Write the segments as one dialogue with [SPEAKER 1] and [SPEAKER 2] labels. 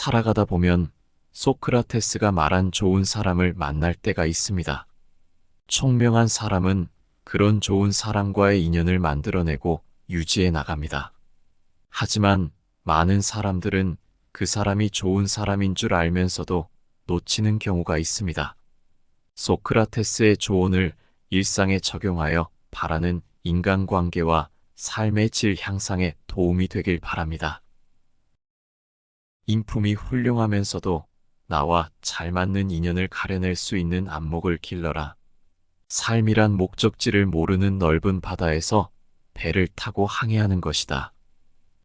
[SPEAKER 1] 살아가다 보면 소크라테스가 말한 좋은 사람을 만날 때가 있습니다. 총명한 사람은 그런 좋은 사람과의 인연을 만들어내고 유지해 나갑니다. 하지만 많은 사람들은 그 사람이 좋은 사람인 줄 알면서도 놓치는 경우가 있습니다. 소크라테스의 조언을 일상에 적용하여 바라는 인간관계와 삶의 질 향상에 도움이 되길 바랍니다. 인품이 훌륭하면서도 나와 잘 맞는 인연을 가려낼 수 있는 안목을 길러라. 삶이란 목적지를 모르는 넓은 바다에서 배를 타고 항해하는 것이다.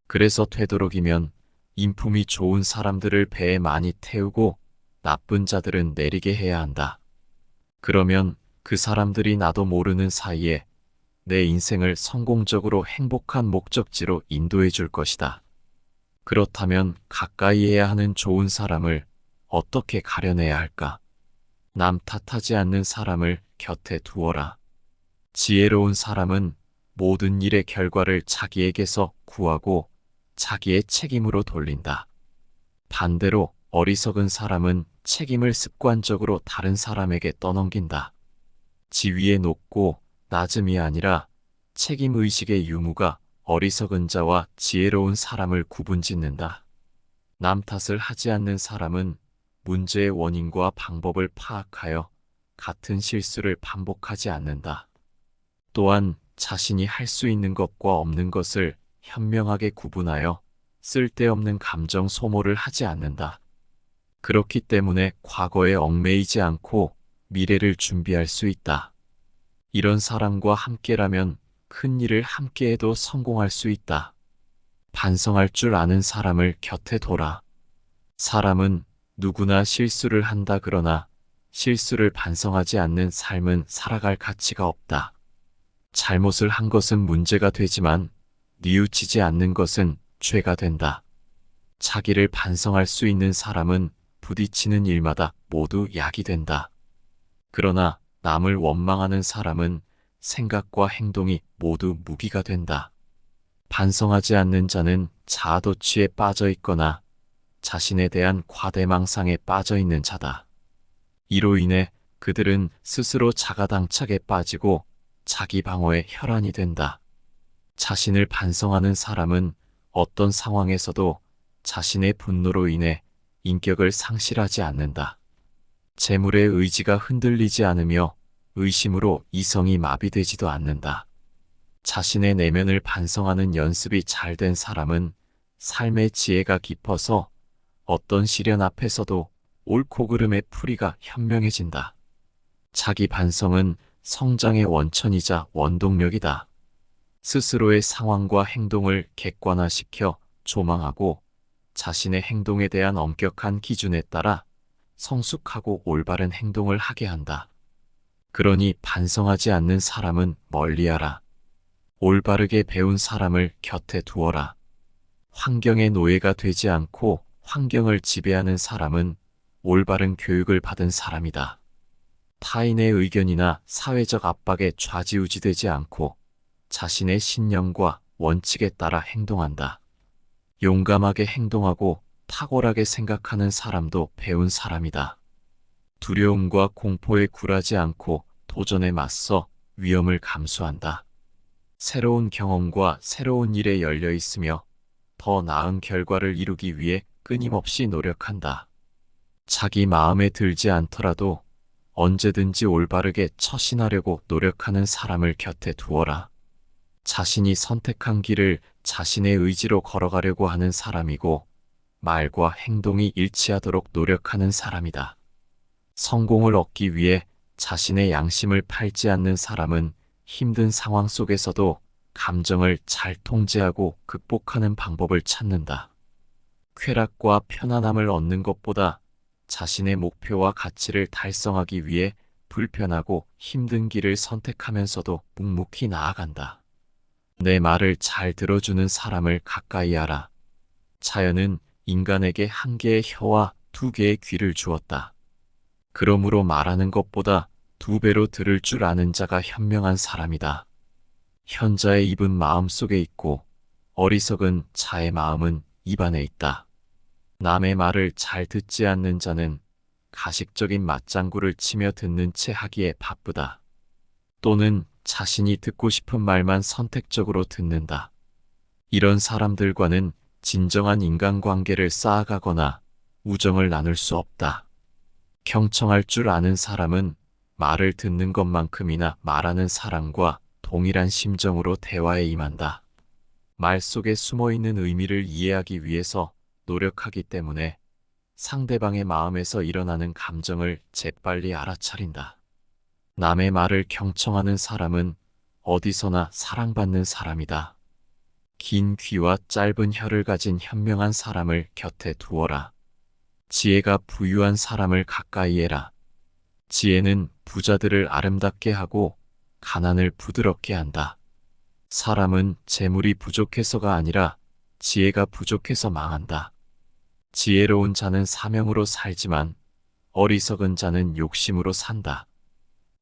[SPEAKER 1] 그래서 되도록이면 인품이 좋은 사람들을 배에 많이 태우고 나쁜 자들은 내리게 해야 한다. 그러면 그 사람들이 나도 모르는 사이에 내 인생을 성공적으로 행복한 목적지로 인도해 줄 것이다. 그렇다면 가까이 해야 하는 좋은 사람을 어떻게 가려내야 할까? 남 탓하지 않는 사람을 곁에 두어라. 지혜로운 사람은 모든 일의 결과를 자기에게서 구하고 자기의 책임으로 돌린다. 반대로 어리석은 사람은 책임을 습관적으로 다른 사람에게 떠넘긴다. 지위의 높고 낮음이 아니라 책임의식의 유무가 어리석은 자와 지혜로운 사람을 구분짓는다. 남 탓을 하지 않는 사람은 문제의 원인과 방법을 파악하여 같은 실수를 반복하지 않는다. 또한 자신이 할 수 있는 것과 없는 것을 현명하게 구분하여 쓸데없는 감정 소모를 하지 않는다. 그렇기 때문에 과거에 얽매이지 않고 미래를 준비할 수 있다. 이런 사람과 함께라면 큰 일을 함께해도 성공할 수 있다. 반성할 줄 아는 사람을 곁에 둬라. 사람은 누구나 실수를 한다. 그러나 실수를 반성하지 않는 삶은 살아갈 가치가 없다. 잘못을 한 것은 문제가 되지만 뉘우치지 않는 것은 죄가 된다. 자기를 반성할 수 있는 사람은 부딪히는 일마다 모두 약이 된다. 그러나 남을 원망하는 사람은 생각과 행동이 모두 무기가 된다. 반성하지 않는 자는 자아도취에 빠져 있거나 자신에 대한 과대망상에 빠져 있는 자다. 이로 인해 그들은 스스로 자가당착에 빠지고 자기 방어에 혈안이 된다. 자신을 반성하는 사람은 어떤 상황에서도 자신의 분노로 인해 인격을 상실하지 않는다. 재물의 의지가 흔들리지 않으며 의심으로 이성이 마비되지도 않는다. 자신의 내면을 반성하는 연습이 잘 된 사람은 삶의 지혜가 깊어서 어떤 시련 앞에서도 옳고 그름의 풀이가 현명해진다. 자기 반성은 성장의 원천이자 원동력이다. 스스로의 상황과 행동을 객관화시켜 조망하고 자신의 행동에 대한 엄격한 기준에 따라 성숙하고 올바른 행동을 하게 한다. 그러니 반성하지 않는 사람은 멀리하라. 올바르게 배운 사람을 곁에 두어라. 환경의 노예가 되지 않고 환경을 지배하는 사람은 올바른 교육을 받은 사람이다. 타인의 의견이나 사회적 압박에 좌지우지되지 않고 자신의 신념과 원칙에 따라 행동한다. 용감하게 행동하고 탁월하게 생각하는 사람도 배운 사람이다. 두려움과 공포에 굴하지 않고 도전에 맞서 위험을 감수한다. 새로운 경험과 새로운 일에 열려 있으며 더 나은 결과를 이루기 위해 끊임없이 노력한다. 자기 마음에 들지 않더라도 언제든지 올바르게 처신하려고 노력하는 사람을 곁에 두어라. 자신이 선택한 길을 자신의 의지로 걸어가려고 하는 사람이고 말과 행동이 일치하도록 노력하는 사람이다. 성공을 얻기 위해 자신의 양심을 팔지 않는 사람은 힘든 상황 속에서도 감정을 잘 통제하고 극복하는 방법을 찾는다. 쾌락과 편안함을 얻는 것보다 자신의 목표와 가치를 달성하기 위해 불편하고 힘든 길을 선택하면서도 묵묵히 나아간다. 내 말을 잘 들어주는 사람을 가까이 하라. 자연은 인간에게 한 개의 혀와 두 개의 귀를 주었다. 그러므로 말하는 것보다 두 배로 들을 줄 아는 자가 현명한 사람이다. 현자의 입은 마음 속에 있고 어리석은 자의 마음은 입 안에 있다. 남의 말을 잘 듣지 않는 자는 가식적인 맞장구를 치며 듣는 채 하기에 바쁘다. 또는 자신이 듣고 싶은 말만 선택적으로 듣는다. 이런 사람들과는 진정한 인간관계를 쌓아가거나 우정을 나눌 수 없다. 경청할 줄 아는 사람은 말을 듣는 것만큼이나 말하는 사람과 동일한 심정으로 대화에 임한다. 말 속에 숨어있는 의미를 이해하기 위해서 노력하기 때문에 상대방의 마음에서 일어나는 감정을 재빨리 알아차린다. 남의 말을 경청하는 사람은 어디서나 사랑받는 사람이다. 긴 귀와 짧은 혀를 가진 현명한 사람을 곁에 두어라. 지혜가 부유한 사람을 가까이 해라. 지혜는 부자들을 아름답게 하고 가난을 부드럽게 한다. 사람은 재물이 부족해서가 아니라 지혜가 부족해서 망한다. 지혜로운 자는 사명으로 살지만 어리석은 자는 욕심으로 산다.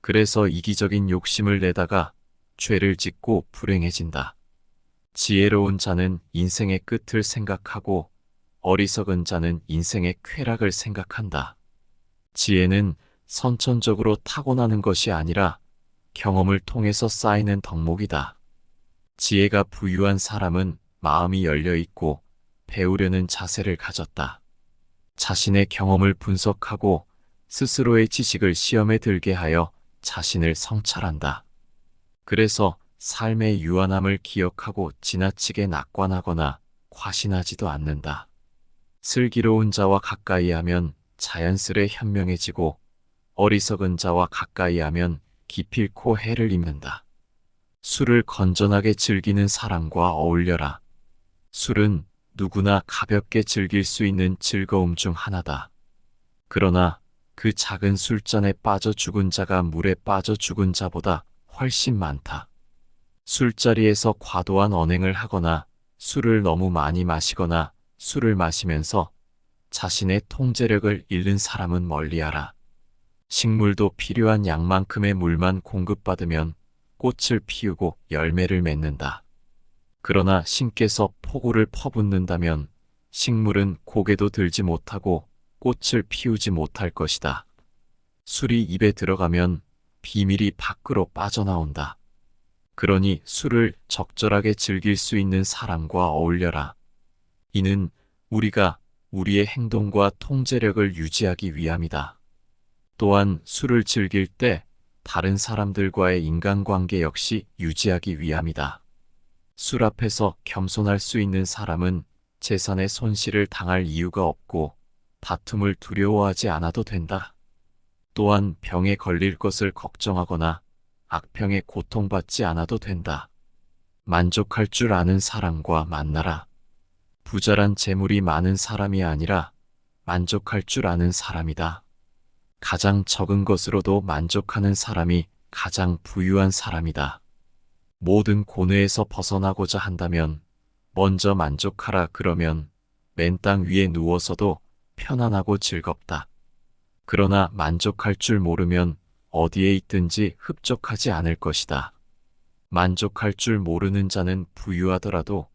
[SPEAKER 1] 그래서 이기적인 욕심을 내다가 죄를 짓고 불행해진다. 지혜로운 자는 인생의 끝을 생각하고 어리석은 자는 인생의 쾌락을 생각한다. 지혜는 선천적으로 타고나는 것이 아니라 경험을 통해서 쌓이는 덕목이다. 지혜가 부유한 사람은 마음이 열려 있고 배우려는 자세를 가졌다. 자신의 경험을 분석하고 스스로의 지식을 시험에 들게 하여 자신을 성찰한다. 그래서 삶의 유한함을 기억하고 지나치게 낙관하거나 과신하지도 않는다. 슬기로운 자와 가까이 하면 자연스레 현명해지고 어리석은 자와 가까이 하면 기필코 해를 입는다. 술을 건전하게 즐기는 사람과 어울려라. 술은 누구나 가볍게 즐길 수 있는 즐거움 중 하나다. 그러나 그 작은 술잔에 빠져 죽은 자가 물에 빠져 죽은 자보다 훨씬 많다. 술자리에서 과도한 언행을 하거나 술을 너무 많이 마시거나 술을 마시면서 자신의 통제력을 잃는 사람은 멀리하라. 식물도 필요한 양만큼의 물만 공급받으면 꽃을 피우고 열매를 맺는다. 그러나 신께서 폭우를 퍼붓는다면 식물은 고개도 들지 못하고 꽃을 피우지 못할 것이다. 술이 입에 들어가면 비밀이 밖으로 빠져나온다. 그러니 술을 적절하게 즐길 수 있는 사람과 어울려라. 이는 우리가 우리의 행동과 통제력을 유지하기 위함이다. 또한 술을 즐길 때 다른 사람들과의 인간관계 역시 유지하기 위함이다. 술 앞에서 겸손할 수 있는 사람은 재산의 손실을 당할 이유가 없고 다툼을 두려워하지 않아도 된다. 또한 병에 걸릴 것을 걱정하거나 악병에 고통받지 않아도 된다. 만족할 줄 아는 사람과 만나라. 부자란 재물이 많은 사람이 아니라 만족할 줄 아는 사람이다. 가장 적은 것으로도 만족하는 사람이 가장 부유한 사람이다. 모든 고뇌에서 벗어나고자 한다면 먼저 만족하라. 그러면 맨 땅 위에 누워서도 편안하고 즐겁다. 그러나 만족할 줄 모르면 어디에 있든지 흡족하지 않을 것이다. 만족할 줄 모르는 자는 부유하더라도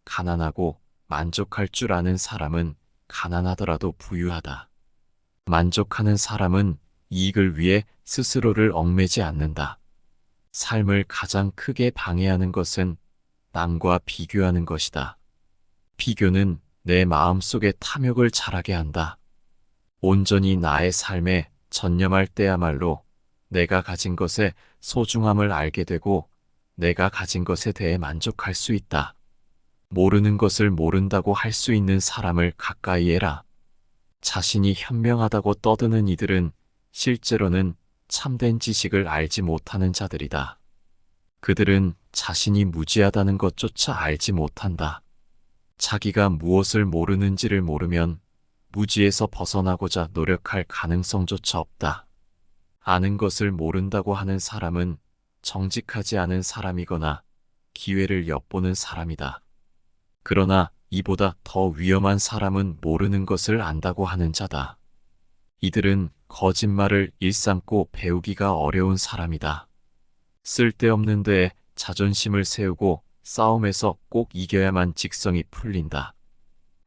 [SPEAKER 1] 가난하고 만족할 줄 아는 사람은 가난하더라도 부유하다. 만족하는 사람은 이익을 위해 스스로를 얽매지 않는다. 삶을 가장 크게 방해하는 것은 남과 비교하는 것이다. 비교는 내 마음속에 탐욕을 자라게 한다. 온전히 나의 삶에 전념할 때야말로 내가 가진 것의 소중함을 알게 되고 내가 가진 것에 대해 만족할 수 있다. 모르는 것을 모른다고 할 수 있는 사람을 가까이 해라. 자신이 현명하다고 떠드는 이들은 실제로는 참된 지식을 알지 못하는 자들이다. 그들은 자신이 무지하다는 것조차 알지 못한다. 자기가 무엇을 모르는지를 모르면 무지에서 벗어나고자 노력할 가능성조차 없다. 아는 것을 모른다고 하는 사람은 정직하지 않은 사람이거나 기회를 엿보는 사람이다. 그러나 이보다 더 위험한 사람은 모르는 것을 안다고 하는 자다. 이들은 거짓말을 일삼고 배우기가 어려운 사람이다. 쓸데없는 데에 자존심을 세우고 싸움에서 꼭 이겨야만 직성이 풀린다.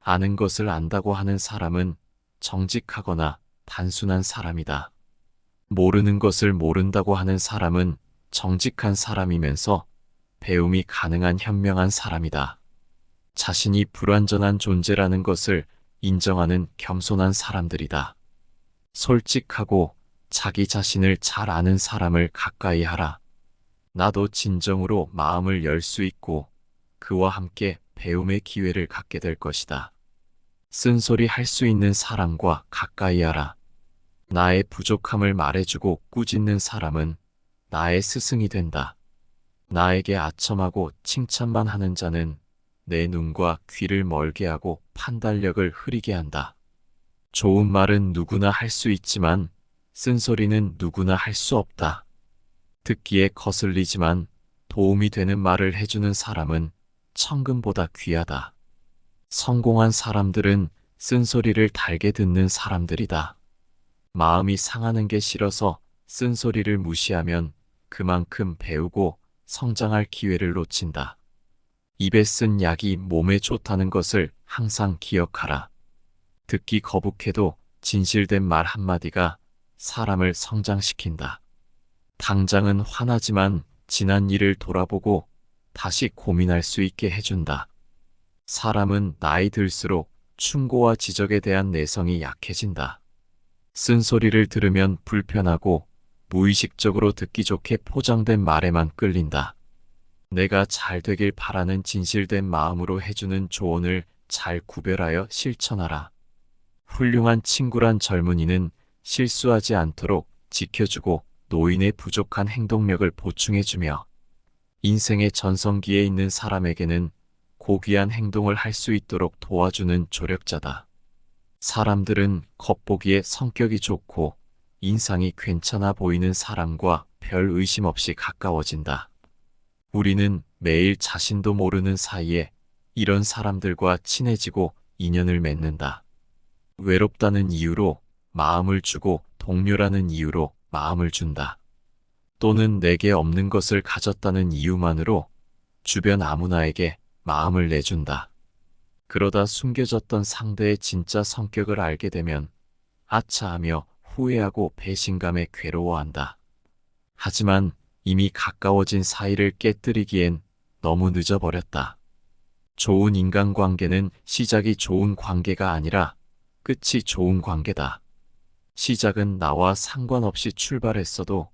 [SPEAKER 1] 아는 것을 안다고 하는 사람은 정직하거나 단순한 사람이다. 모르는 것을 모른다고 하는 사람은 정직한 사람이면서 배움이 가능한 현명한 사람이다. 자신이 불완전한 존재라는 것을 인정하는 겸손한 사람들이다. 솔직하고 자기 자신을 잘 아는 사람을 가까이 하라. 나도 진정으로 마음을 열 수 있고 그와 함께 배움의 기회를 갖게 될 것이다. 쓴소리 할 수 있는 사람과 가까이 하라. 나의 부족함을 말해주고 꾸짖는 사람은 나의 스승이 된다. 나에게 아첨하고 칭찬만 하는 자는 내 눈과 귀를 멀게 하고 판단력을 흐리게 한다. 좋은 말은 누구나 할 수 있지만 쓴소리는 누구나 할 수 없다. 듣기에 거슬리지만 도움이 되는 말을 해주는 사람은 천금보다 귀하다. 성공한 사람들은 쓴소리를 달게 듣는 사람들이다. 마음이 상하는 게 싫어서 쓴소리를 무시하면 그만큼 배우고 성장할 기회를 놓친다. 입에 쓴 약이 몸에 좋다는 것을 항상 기억하라. 듣기 거북해도 진실된 말 한마디가 사람을 성장시킨다. 당장은 화나지만 지난 일을 돌아보고 다시 고민할 수 있게 해준다. 사람은 나이 들수록 충고와 지적에 대한 내성이 약해진다. 쓴소리를 들으면 불편하고 무의식적으로 듣기 좋게 포장된 말에만 끌린다. 내가 잘 되길 바라는 진실된 마음으로 해주는 조언을 잘 구별하여 실천하라. 훌륭한 친구란 젊은이는 실수하지 않도록 지켜주고 노인의 부족한 행동력을 보충해주며 인생의 전성기에 있는 사람에게는 고귀한 행동을 할 수 있도록 도와주는 조력자다. 사람들은 겉보기에 성격이 좋고 인상이 괜찮아 보이는 사람과 별 의심 없이 가까워진다. 우리는 매일 자신도 모르는 사이에 이런 사람들과 친해지고 인연을 맺는다. 외롭다는 이유로 마음을 주고 동료라는 이유로 마음을 준다. 또는 내게 없는 것을 가졌다는 이유만으로 주변 아무나에게 마음을 내준다. 그러다 숨겨졌던 상대의 진짜 성격을 알게 되면 아차하며 후회하고 배신감에 괴로워한다. 하지만 이미 가까워진 사이를 깨뜨리기엔 너무 늦어버렸다. 좋은 인간관계는 시작이 좋은 관계가 아니라 끝이 좋은 관계다. 시작은 나와 상관없이 출발했어도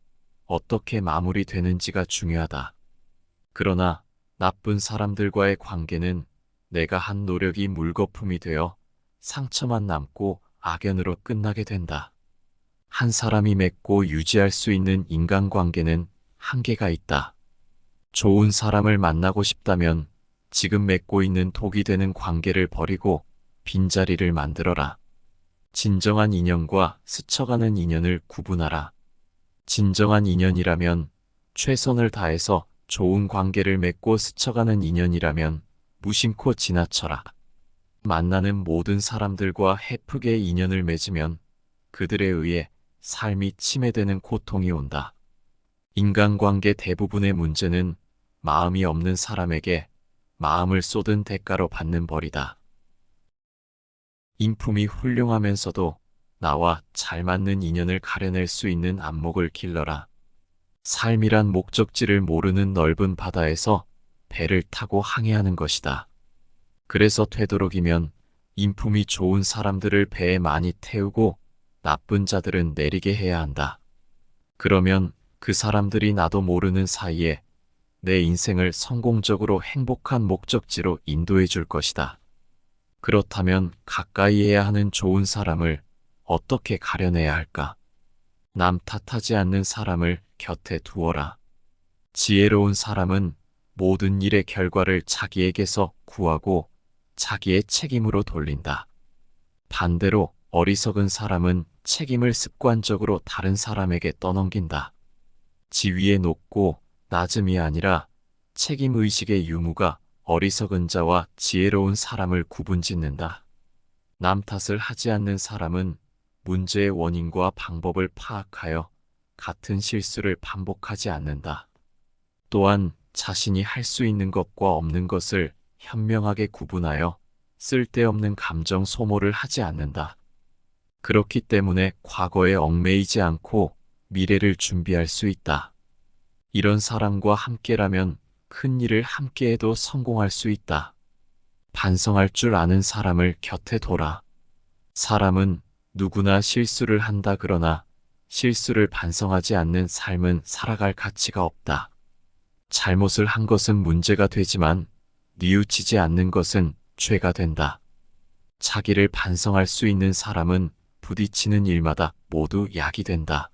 [SPEAKER 1] 어떻게 마무리되는지가 중요하다. 그러나 나쁜 사람들과의 관계는 내가 한 노력이 물거품이 되어 상처만 남고 악연으로 끝나게 된다. 한 사람이 맺고 유지할 수 있는 인간관계는 한계가 있다. 좋은 사람을 만나고 싶다면 지금 맺고 있는 독이 되는 관계를 버리고 빈자리를 만들어라. 진정한 인연과 스쳐가는 인연을 구분하라. 진정한 인연이라면 최선을 다해서 좋은 관계를 맺고 스쳐가는 인연이라면 무심코 지나쳐라. 만나는 모든 사람들과 헤프게 인연을 맺으면 그들에 의해 삶이 침해되는 고통이 온다. 인간관계 대부분의 문제는 마음이 없는 사람에게 마음을 쏟은 대가로 받는 벌이다. 인품이 훌륭하면서도 나와 잘 맞는 인연을 가려낼 수 있는 안목을 길러라. 삶이란 목적지를 모르는 넓은 바다에서 배를 타고 항해하는 것이다. 그래서 되도록이면 인품이 좋은 사람들을 배에 많이 태우고 나쁜 자들은 내리게 해야 한다. 그러면 그 사람들이 나도 모르는 사이에 내 인생을 성공적으로 행복한 목적지로 인도해 줄 것이다. 그렇다면 가까이 해야 하는 좋은 사람을 어떻게 가려내야 할까? 남 탓하지 않는 사람을 곁에 두어라. 지혜로운 사람은 모든 일의 결과를 자기에게서 구하고 자기의 책임으로 돌린다. 반대로 어리석은 사람은 책임을 습관적으로 다른 사람에게 떠넘긴다. 지위에 높고 낮음이 아니라 책임의식의 유무가 어리석은 자와 지혜로운 사람을 구분짓는다. 남 탓을 하지 않는 사람은 문제의 원인과 방법을 파악하여 같은 실수를 반복하지 않는다. 또한 자신이 할 수 있는 것과 없는 것을 현명하게 구분하여 쓸데없는 감정 소모를 하지 않는다. 그렇기 때문에 과거에 얽매이지 않고 미래를 준비할 수 있다. 이런 사람과 함께라면 큰 일을 함께해도 성공할 수 있다. 반성할 줄 아는 사람을 곁에 둬라. 사람은 누구나 실수를 한다. 그러나 실수를 반성하지 않는 삶은 살아갈 가치가 없다. 잘못을 한 것은 문제가 되지만 뉘우치지 않는 것은 죄가 된다. 자기를 반성할 수 있는 사람은 부딪히는 일마다 모두 약이 된다.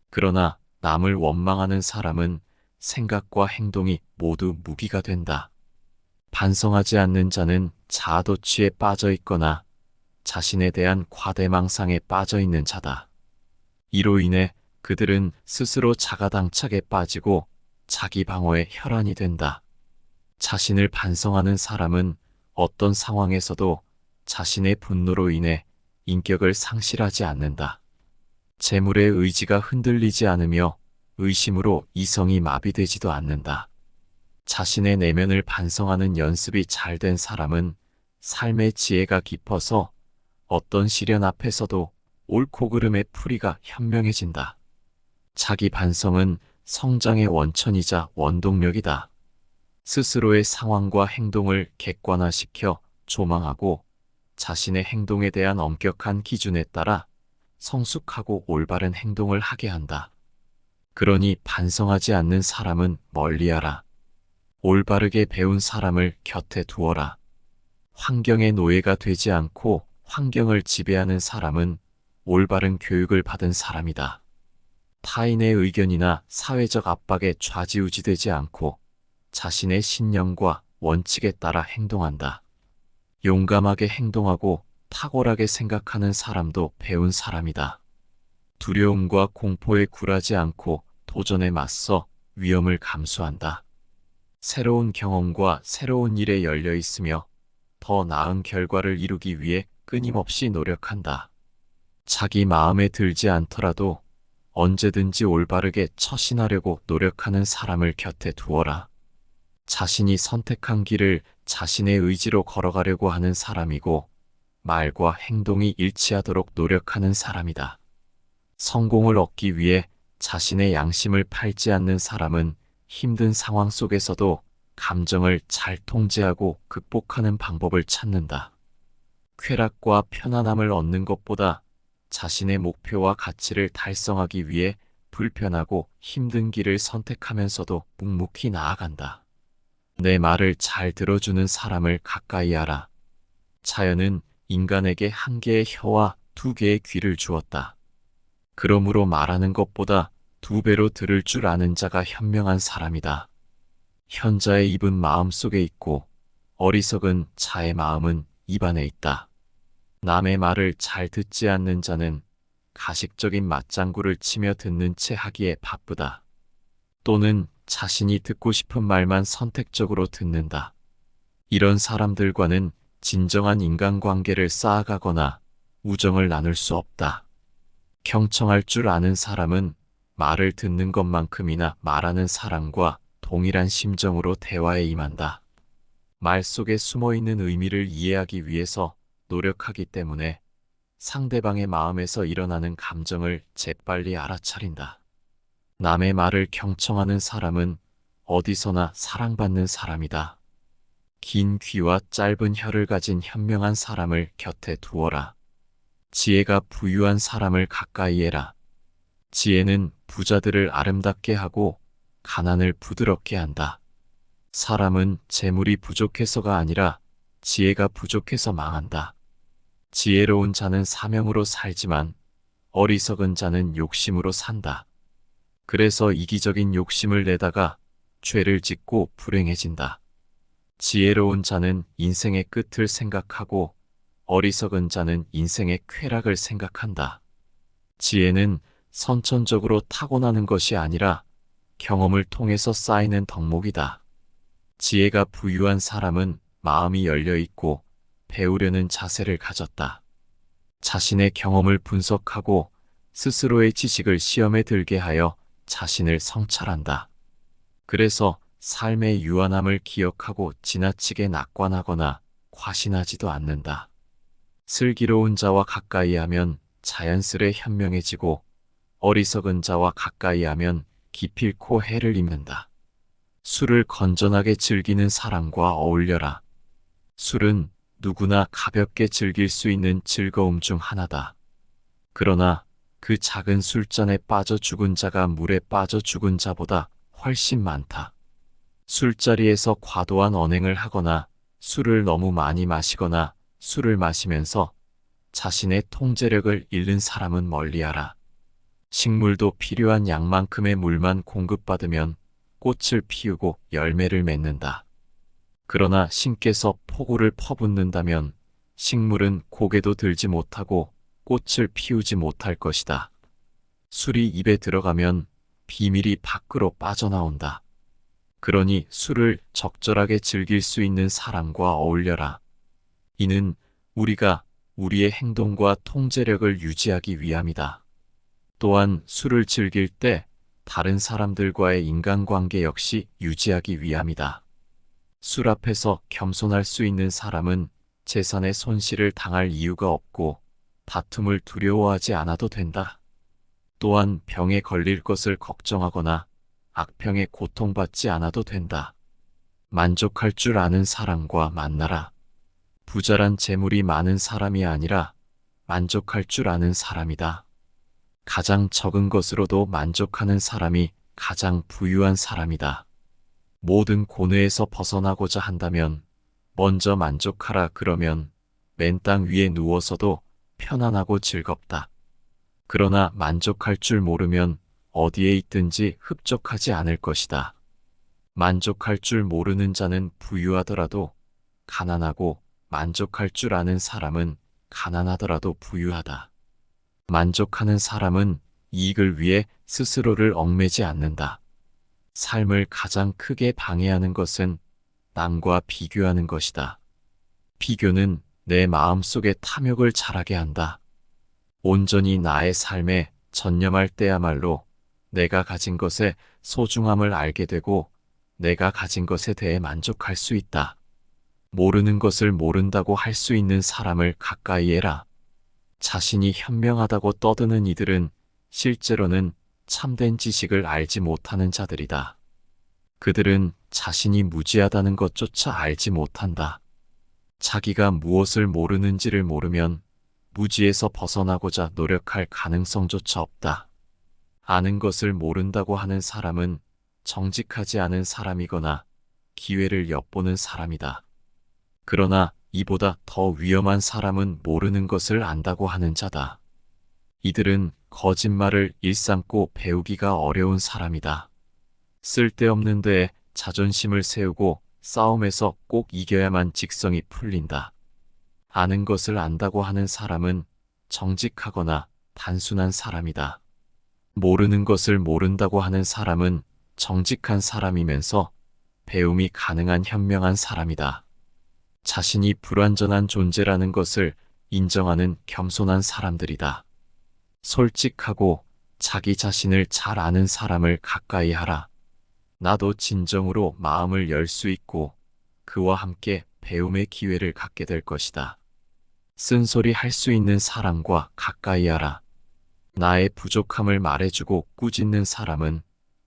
[SPEAKER 1] 그러나 남을 원망하는 사람은 생각과 행동이 모두 무기가 된다. 반성하지 않는 자는 자아도취에 빠져 있거나 자신에 대한 과대망상에 빠져 있는 자다. 이로 인해 그들은 스스로 자가당착에 빠지고 자기 방어에 혈안이 된다. 자신을 반성하는 사람은 어떤 상황에서도 자신의 분노로 인해 인격을 상실하지 않는다. 재물의 의지가 흔들리지 않으며 의심으로 이성이 마비되지도 않는다. 자신의 내면을 반성하는 연습이 잘 된 사람은 삶의 지혜가 깊어서 어떤 시련 앞에서도 옳고 그름의 풀이가 현명해진다. 자기 반성은 성장의 원천이자 원동력이다. 스스로의 상황과 행동을 객관화시켜 조망하고 자신의 행동에 대한 엄격한 기준에 따라 성숙하고 올바른 행동을 하게 한다. 그러니 반성하지 않는 사람은 멀리하라. 올바르게 배운 사람을 곁에 두어라. 환경의 노예가 되지 않고 환경을 지배하는 사람은 올바른 교육을 받은 사람이다. 타인의 의견이나 사회적 압박에 좌지우지되지 않고 자신의 신념과 원칙에 따라 행동한다. 용감하게 행동하고 탁월하게 생각하는 사람도 배운 사람이다. 두려움과 공포에 굴하지 않고 도전에 맞서 위험을 감수한다. 새로운 경험과 새로운 일에 열려 있으며 더 나은 결과를 이루기 위해 끊임없이 노력한다. 자기 마음에 들지 않더라도 언제든지 올바르게 처신하려고 노력하는 사람을 곁에 두어라. 자신이 선택한 길을 자신의 의지로 걸어가려고 하는 사람이고 말과 행동이 일치하도록 노력하는 사람이다. 성공을 얻기 위해 자신의 양심을 팔지 않는 사람은 힘든 상황 속에서도 감정을 잘 통제하고 극복하는 방법을 찾는다. 쾌락과 편안함을 얻는 것보다 자신의 목표와 가치를 달성하기 위해 불편하고 힘든 길을 선택하면서도 묵묵히 나아간다. 내 말을 잘 들어주는 사람을 가까이 하라. 자연은 인간에게 한 개의 혀와 두 개의 귀를 주었다. 그러므로 말하는 것보다 두 배로 들을 줄 아는 자가 현명한 사람이다. 현자의 입은 마음 속에 있고 어리석은 자의 마음은 입안에 있다. 남의 말을 잘 듣지 않는 자는 가식적인 맞장구를 치며 듣는 채 하기에 바쁘다. 또는 자신이 듣고 싶은 말만 선택적으로 듣는다. 이런 사람들과는 진정한 인간관계를 쌓아가거나 우정을 나눌 수 없다. 경청할 줄 아는 사람은 말을 듣는 것만큼이나 말하는 사람과 동일한 심정으로 대화에 임한다. 말 속에 숨어있는 의미를 이해하기 위해서 노력하기 때문에 상대방의 마음에서 일어나는 감정을 재빨리 알아차린다. 남의 말을 경청하는 사람은 어디서나 사랑받는 사람이다. 긴 귀와 짧은 혀를 가진 현명한 사람을 곁에 두어라. 지혜가 부유한 사람을 가까이 해라. 지혜는 부자들을 아름답게 하고 가난을 부드럽게 한다. 사람은 재물이 부족해서가 아니라 지혜가 부족해서 망한다. 지혜로운 자는 사명으로 살지만 어리석은 자는 욕심으로 산다. 그래서 이기적인 욕심을 내다가 죄를 짓고 불행해진다. 지혜로운 자는 인생의 끝을 생각하고 어리석은 자는 인생의 쾌락을 생각한다. 지혜는 선천적으로 타고나는 것이 아니라 경험을 통해서 쌓이는 덕목이다. 지혜가 부유한 사람은 마음이 열려 있고 배우려는 자세를 가졌다. 자신의 경험을 분석하고 스스로의 지식을 시험에 들게 하여 자신을 성찰한다. 그래서 삶의 유한함을 기억하고 지나치게 낙관하거나 과신하지도 않는다. 슬기로운 자와 가까이 하면 자연스레 현명해지고 어리석은 자와 가까이 하면 기필코 해를 입는다. 술을 건전하게 즐기는 사람과 어울려라. 술은 누구나 가볍게 즐길 수 있는 즐거움 중 하나다. 그러나 그 작은 술잔에 빠져 죽은 자가 물에 빠져 죽은 자보다 훨씬 많다. 술자리에서 과도한 언행을 하거나 술을 너무 많이 마시거나 술을 마시면서 자신의 통제력을 잃는 사람은 멀리하라. 식물도 필요한 양만큼의 물만 공급받으면 꽃을 피우고 열매를 맺는다. 그러나 신께서 폭우를 퍼붓는다면 식물은 고개도 들지 못하고 꽃을 피우지 못할 것이다. 술이 입에 들어가면 비밀이 밖으로 빠져나온다. 그러니 술을 적절하게 즐길 수 있는 사람과 어울려라. 이는 우리가 우리의 행동과 통제력을 유지하기 위함이다. 또한 술을 즐길 때 다른 사람들과의 인간관계 역시 유지하기 위함이다. 술 앞에서 겸손할 수 있는 사람은 재산의 손실을 당할 이유가 없고 다툼을 두려워하지 않아도 된다. 또한 병에 걸릴 것을 걱정하거나 악평에 고통받지 않아도 된다. 만족할 줄 아는 사람과 만나라. 부자란 재물이 많은 사람이 아니라 만족할 줄 아는 사람이다. 가장 적은 것으로도 만족하는 사람이 가장 부유한 사람이다. 모든 고뇌에서 벗어나고자 한다면 먼저 만족하라. 그러면 맨 땅 위에 누워서도 편안하고 즐겁다. 그러나 만족할 줄 모르면 어디에 있든지 흡족하지 않을 것이다. 만족할 줄 모르는 자는 부유하더라도 가난하고 만족할 줄 아는 사람은 가난하더라도 부유하다. 만족하는 사람은 이익을 위해 스스로를 얽매지 않는다. 삶을 가장 크게 방해하는 것은 남과 비교하는 것이다. 비교는 내 마음속에 탐욕을 자라게 한다. 온전히 나의 삶에 전념할 때야말로 내가 가진 것의 소중함을 알게 되고 내가 가진 것에 대해 만족할 수 있다. 모르는 것을 모른다고 할 수 있는 사람을 가까이 해라. 자신이 현명하다고 떠드는 이들은 실제로는 참된 지식을 알지 못하는 자들이다. 그들은 자신이 무지하다는 것조차 알지 못한다. 자기가 무엇을 모르는지를 모르면 무지에서 벗어나고자 노력할 가능성조차 없다. 아는 것을 모른다고 하는 사람은 정직하지 않은 사람이거나 기회를 엿보는 사람이다. 그러나 이보다 더 위험한 사람은 모르는 것을 안다고 하는 자다. 이들은 거짓말을 일삼고 배우기가 어려운 사람이다. 쓸데없는 데에 자존심을 세우고 싸움에서 꼭 이겨야만 직성이 풀린다. 아는 것을 안다고 하는 사람은 정직하거나 단순한 사람이다. 모르는 것을 모른다고 하는 사람은 정직한 사람이면서 배움이 가능한 현명한 사람이다. 자신이 불완전한 존재라는 것을 인정하는 겸손한 사람들이다. 솔직하고 자기 자신을 잘 아는 사람을 가까이 하라. 나도 진정으로 마음을 열 수 있고 그와 함께 배움의 기회를 갖게 될 것이다. 쓴소리 할 수 있는 사람과 가까이 하라. 나의 부족함을 말해주고 꾸짖는 사람은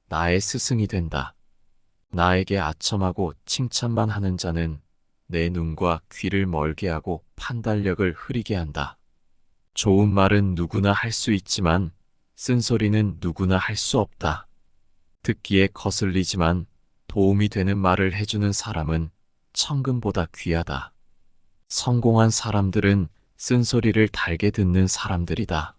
[SPEAKER 1] 나의 스승이 된다. 나에게 아첨하고 칭찬만 하는 자는 내 눈과 귀를 멀게 하고 판단력을 흐리게 한다. 좋은 말은 누구나 할 수 있지만 쓴소리는 누구나 할 수 없다. 듣기에 거슬리지만 도움이 되는 말을 해주는 사람은 천금보다 귀하다. 성공한 사람들은 쓴소리를 달게 듣는 사람들이다.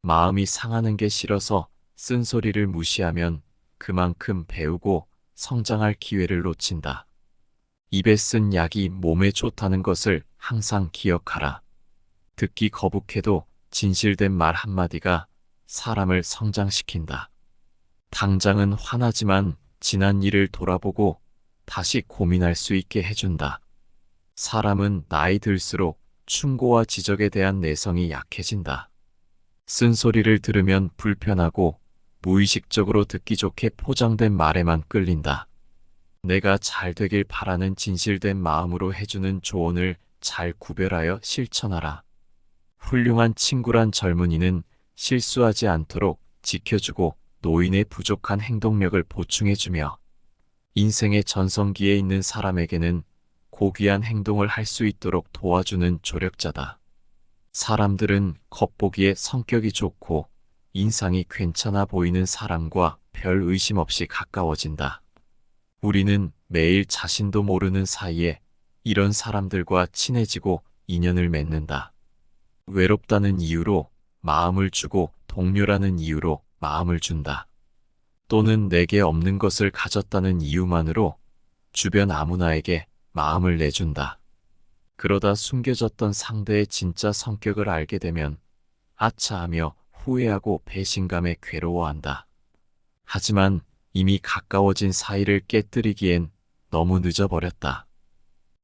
[SPEAKER 1] 마음이 상하는 게 싫어서 쓴소리를 무시하면 그만큼 배우고 성장할 기회를 놓친다. 입에 쓴 약이 몸에 좋다는 것을 항상 기억하라. 듣기 거북해도 진실된 말 한마디가 사람을 성장시킨다. 당장은 화나지만 지난 일을 돌아보고 다시 고민할 수 있게 해준다. 사람은 나이 들수록 충고와 지적에 대한 내성이 약해진다. 쓴소리를 들으면 불편하고 무의식적으로 듣기 좋게 포장된 말에만 끌린다. 내가 잘 되길 바라는 진실된 마음으로 해주는 조언을 잘 구별하여 실천하라. 훌륭한 친구란 젊은이는 실수하지 않도록 지켜주고 노인의 부족한 행동력을 보충해주며 인생의 전성기에 있는 사람에게는 고귀한 행동을 할 수 있도록 도와주는 조력자다. 사람들은 겉보기에 성격이 좋고 인상이 괜찮아 보이는 사람과 별 의심 없이 가까워진다. 우리는 매일 자신도 모르는 사이에 이런 사람들과 친해지고 인연을 맺는다. 외롭다는 이유로 마음을 주고 동료라는 이유로 마음을 준다. 또는 내게 없는 것을 가졌다는 이유만으로 주변 아무나에게 마음을 내준다. 그러다 숨겨졌던 상대의 진짜 성격을 알게 되면 아차하며 후회하고 배신감에 괴로워한다. 하지만 이미 가까워진 사이를 깨뜨리기엔 너무 늦어버렸다.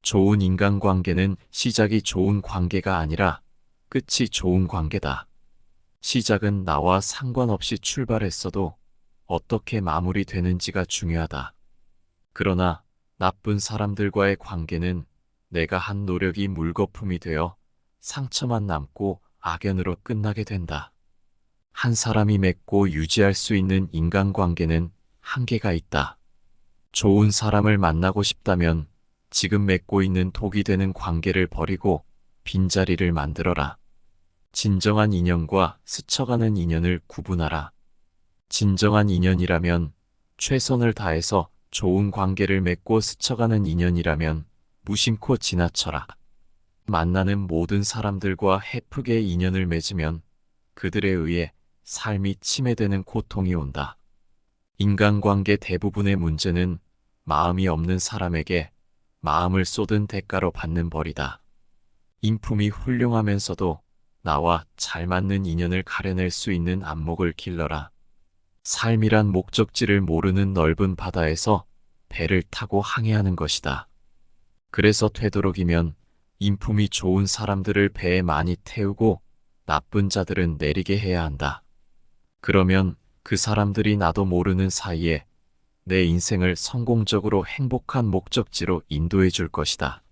[SPEAKER 1] 좋은 인간관계는 시작이 좋은 관계가 아니라 끝이 좋은 관계다. 시작은 나와 상관없이 출발했어도 어떻게 마무리되는지가 중요하다. 그러나 나쁜 사람들과의 관계는 내가 한 노력이 물거품이 되어 상처만 남고 악연으로 끝나게 된다. 한 사람이 맺고 유지할 수 있는 인간관계는 한계가 있다. 좋은 사람을 만나고 싶다면 지금 맺고 있는 독이 되는 관계를 버리고 빈자리를 만들어라. 진정한 인연과 스쳐가는 인연을 구분하라. 진정한 인연이라면 최선을 다해서 좋은 관계를 맺고 스쳐가는 인연이라면 무심코 지나쳐라. 만나는 모든 사람들과 헤프게 인연을 맺으면 그들에 의해 삶이 침해되는 고통이 온다. 인간관계 대부분의 문제는 마음이 없는 사람에게 마음을 쏟은 대가로 받는 벌이다. 인품이 훌륭하면서도 나와 잘 맞는 인연을 가려낼 수 있는 안목을 길러라. 삶이란 목적지를 모르는 넓은 바다에서 배를 타고 항해하는 것이다. 그래서 되도록이면 인품이 좋은 사람들을 배에 많이 태우고 나쁜 자들은 내리게 해야 한다. 그러면 그 사람들이 나도 모르는 사이에 내 인생을 성공적으로 행복한 목적지로 인도해 줄 것이다.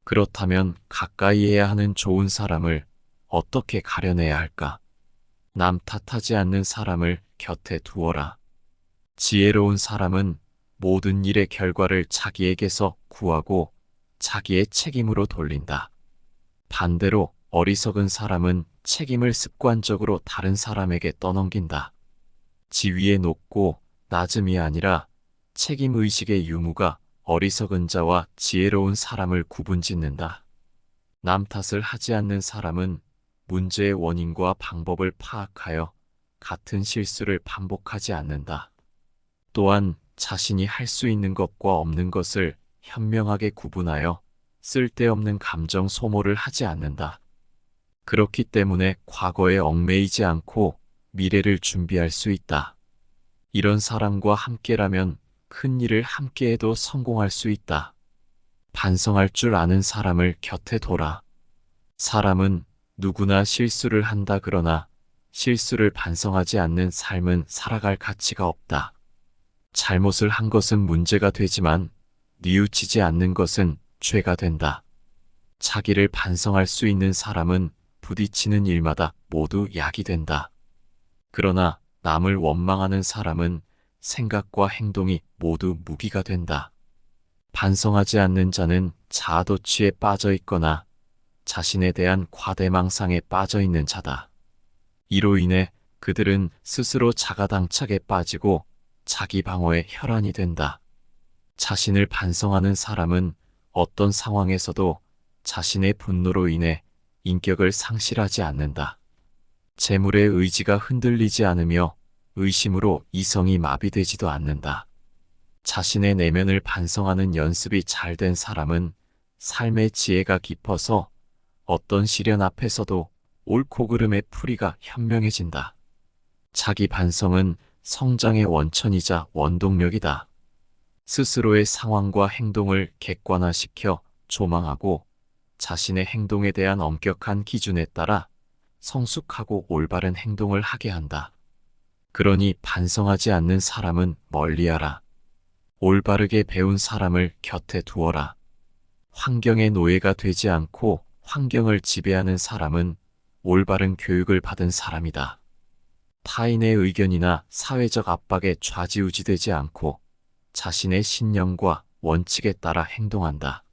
[SPEAKER 1] 그렇다면 가까이 해야 하는 좋은 사람을 어떻게 가려내야 할까? 남 탓하지 않는 사람을 곁에 두어라. 지혜로운 사람은 모든 일의 결과를 자기에게서 구하고 자기의 책임으로 돌린다. 반대로 어리석은 사람은 책임을 습관적으로 다른 사람에게 떠넘긴다. 지위에 높고 낮음이 아니라 책임의식의 유무가 어리석은 자와 지혜로운 사람을 구분짓는다. 남 탓을 하지 않는 사람은 문제의 원인과 방법을 파악하여 같은 실수를 반복하지 않는다. 또한 자신이 할 수 있는 것과 없는 것을 현명하게 구분하여 쓸데없는 감정 소모를 하지 않는다. 그렇기 때문에 과거에 얽매이지 않고 미래를 준비할 수 있다. 이런 사람과 함께라면 큰 일을 함께해도 성공할 수 있다. 반성할 줄 아는 사람을 곁에 둬라. 사람은 누구나 실수를 한다. 그러나 실수를 반성하지 않는 삶은 살아갈 가치가 없다. 잘못을 한 것은 문제가 되지만 뉘우치지 않는 것은 죄가 된다. 자기를 반성할 수 있는 사람은 부딪히는 일마다 모두 약이 된다. 그러나 남을 원망하는 사람은 생각과 행동이 모두 무기가 된다. 반성하지 않는 자는 자아도취에 빠져 있거나 자신에 대한 과대망상에 빠져 있는 자다. 이로 인해 그들은 스스로 자가당착에 빠지고 자기 방어에 혈안이 된다. 자신을 반성하는 사람은 어떤 상황에서도 자신의 분노로 인해 인격을 상실하지 않는다. 재물의 의지가 흔들리지 않으며 의심으로 이성이 마비되지도 않는다. 자신의 내면을 반성하는 연습이 잘 된 사람은 삶의 지혜가 깊어서 어떤 시련 앞에서도 옳고 그름의 풀이가 현명해진다. 자기 반성은 성장의 원천이자 원동력이다. 스스로의 상황과 행동을 객관화시켜 조망하고 자신의 행동에 대한 엄격한 기준에 따라 성숙하고 올바른 행동을 하게 한다. 그러니 반성하지 않는 사람은 멀리하라. 올바르게 배운 사람을 곁에 두어라. 환경의 노예가 되지 않고 환경을 지배하는 사람은 올바른 교육을 받은 사람이다. 타인의 의견이나 사회적 압박에 좌지우지되지 않고 자신의 신념과 원칙에 따라 행동한다.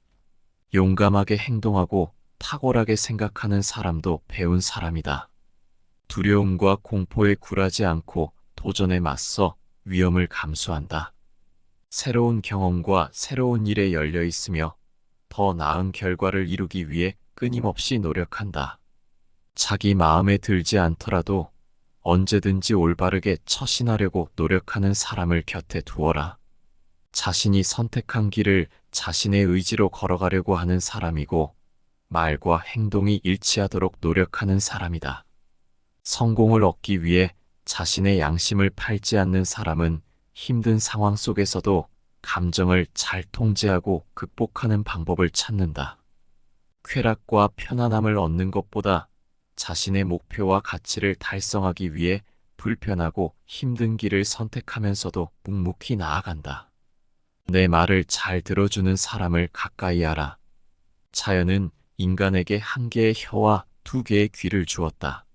[SPEAKER 1] 용감하게 행동하고 탁월하게 생각하는 사람도 배운 사람이다. 두려움과 공포에 굴하지 않고 도전에 맞서 위험을 감수한다. 새로운 경험과 새로운 일에 열려 있으며 더 나은 결과를 이루기 위해 끊임없이 노력한다. 자기 마음에 들지 않더라도 언제든지 올바르게 처신하려고 노력하는 사람을 곁에 두어라. 자신이 선택한 길을 자신의 의지로 걸어가려고 하는 사람이고 말과 행동이 일치하도록 노력하는 사람이다. 성공을 얻기 위해 자신의 양심을 팔지 않는 사람은 힘든 상황 속에서도 감정을 잘 통제하고 극복하는 방법을 찾는다. 쾌락과 편안함을 얻는 것보다 자신의 목표와 가치를 달성하기 위해 불편하고 힘든 길을 선택하면서도 묵묵히 나아간다. 내 말을 잘 들어주는 사람을 가까이 하라. 자연은 인간에게 한 개의 혀와 두 개의 귀를 주었다.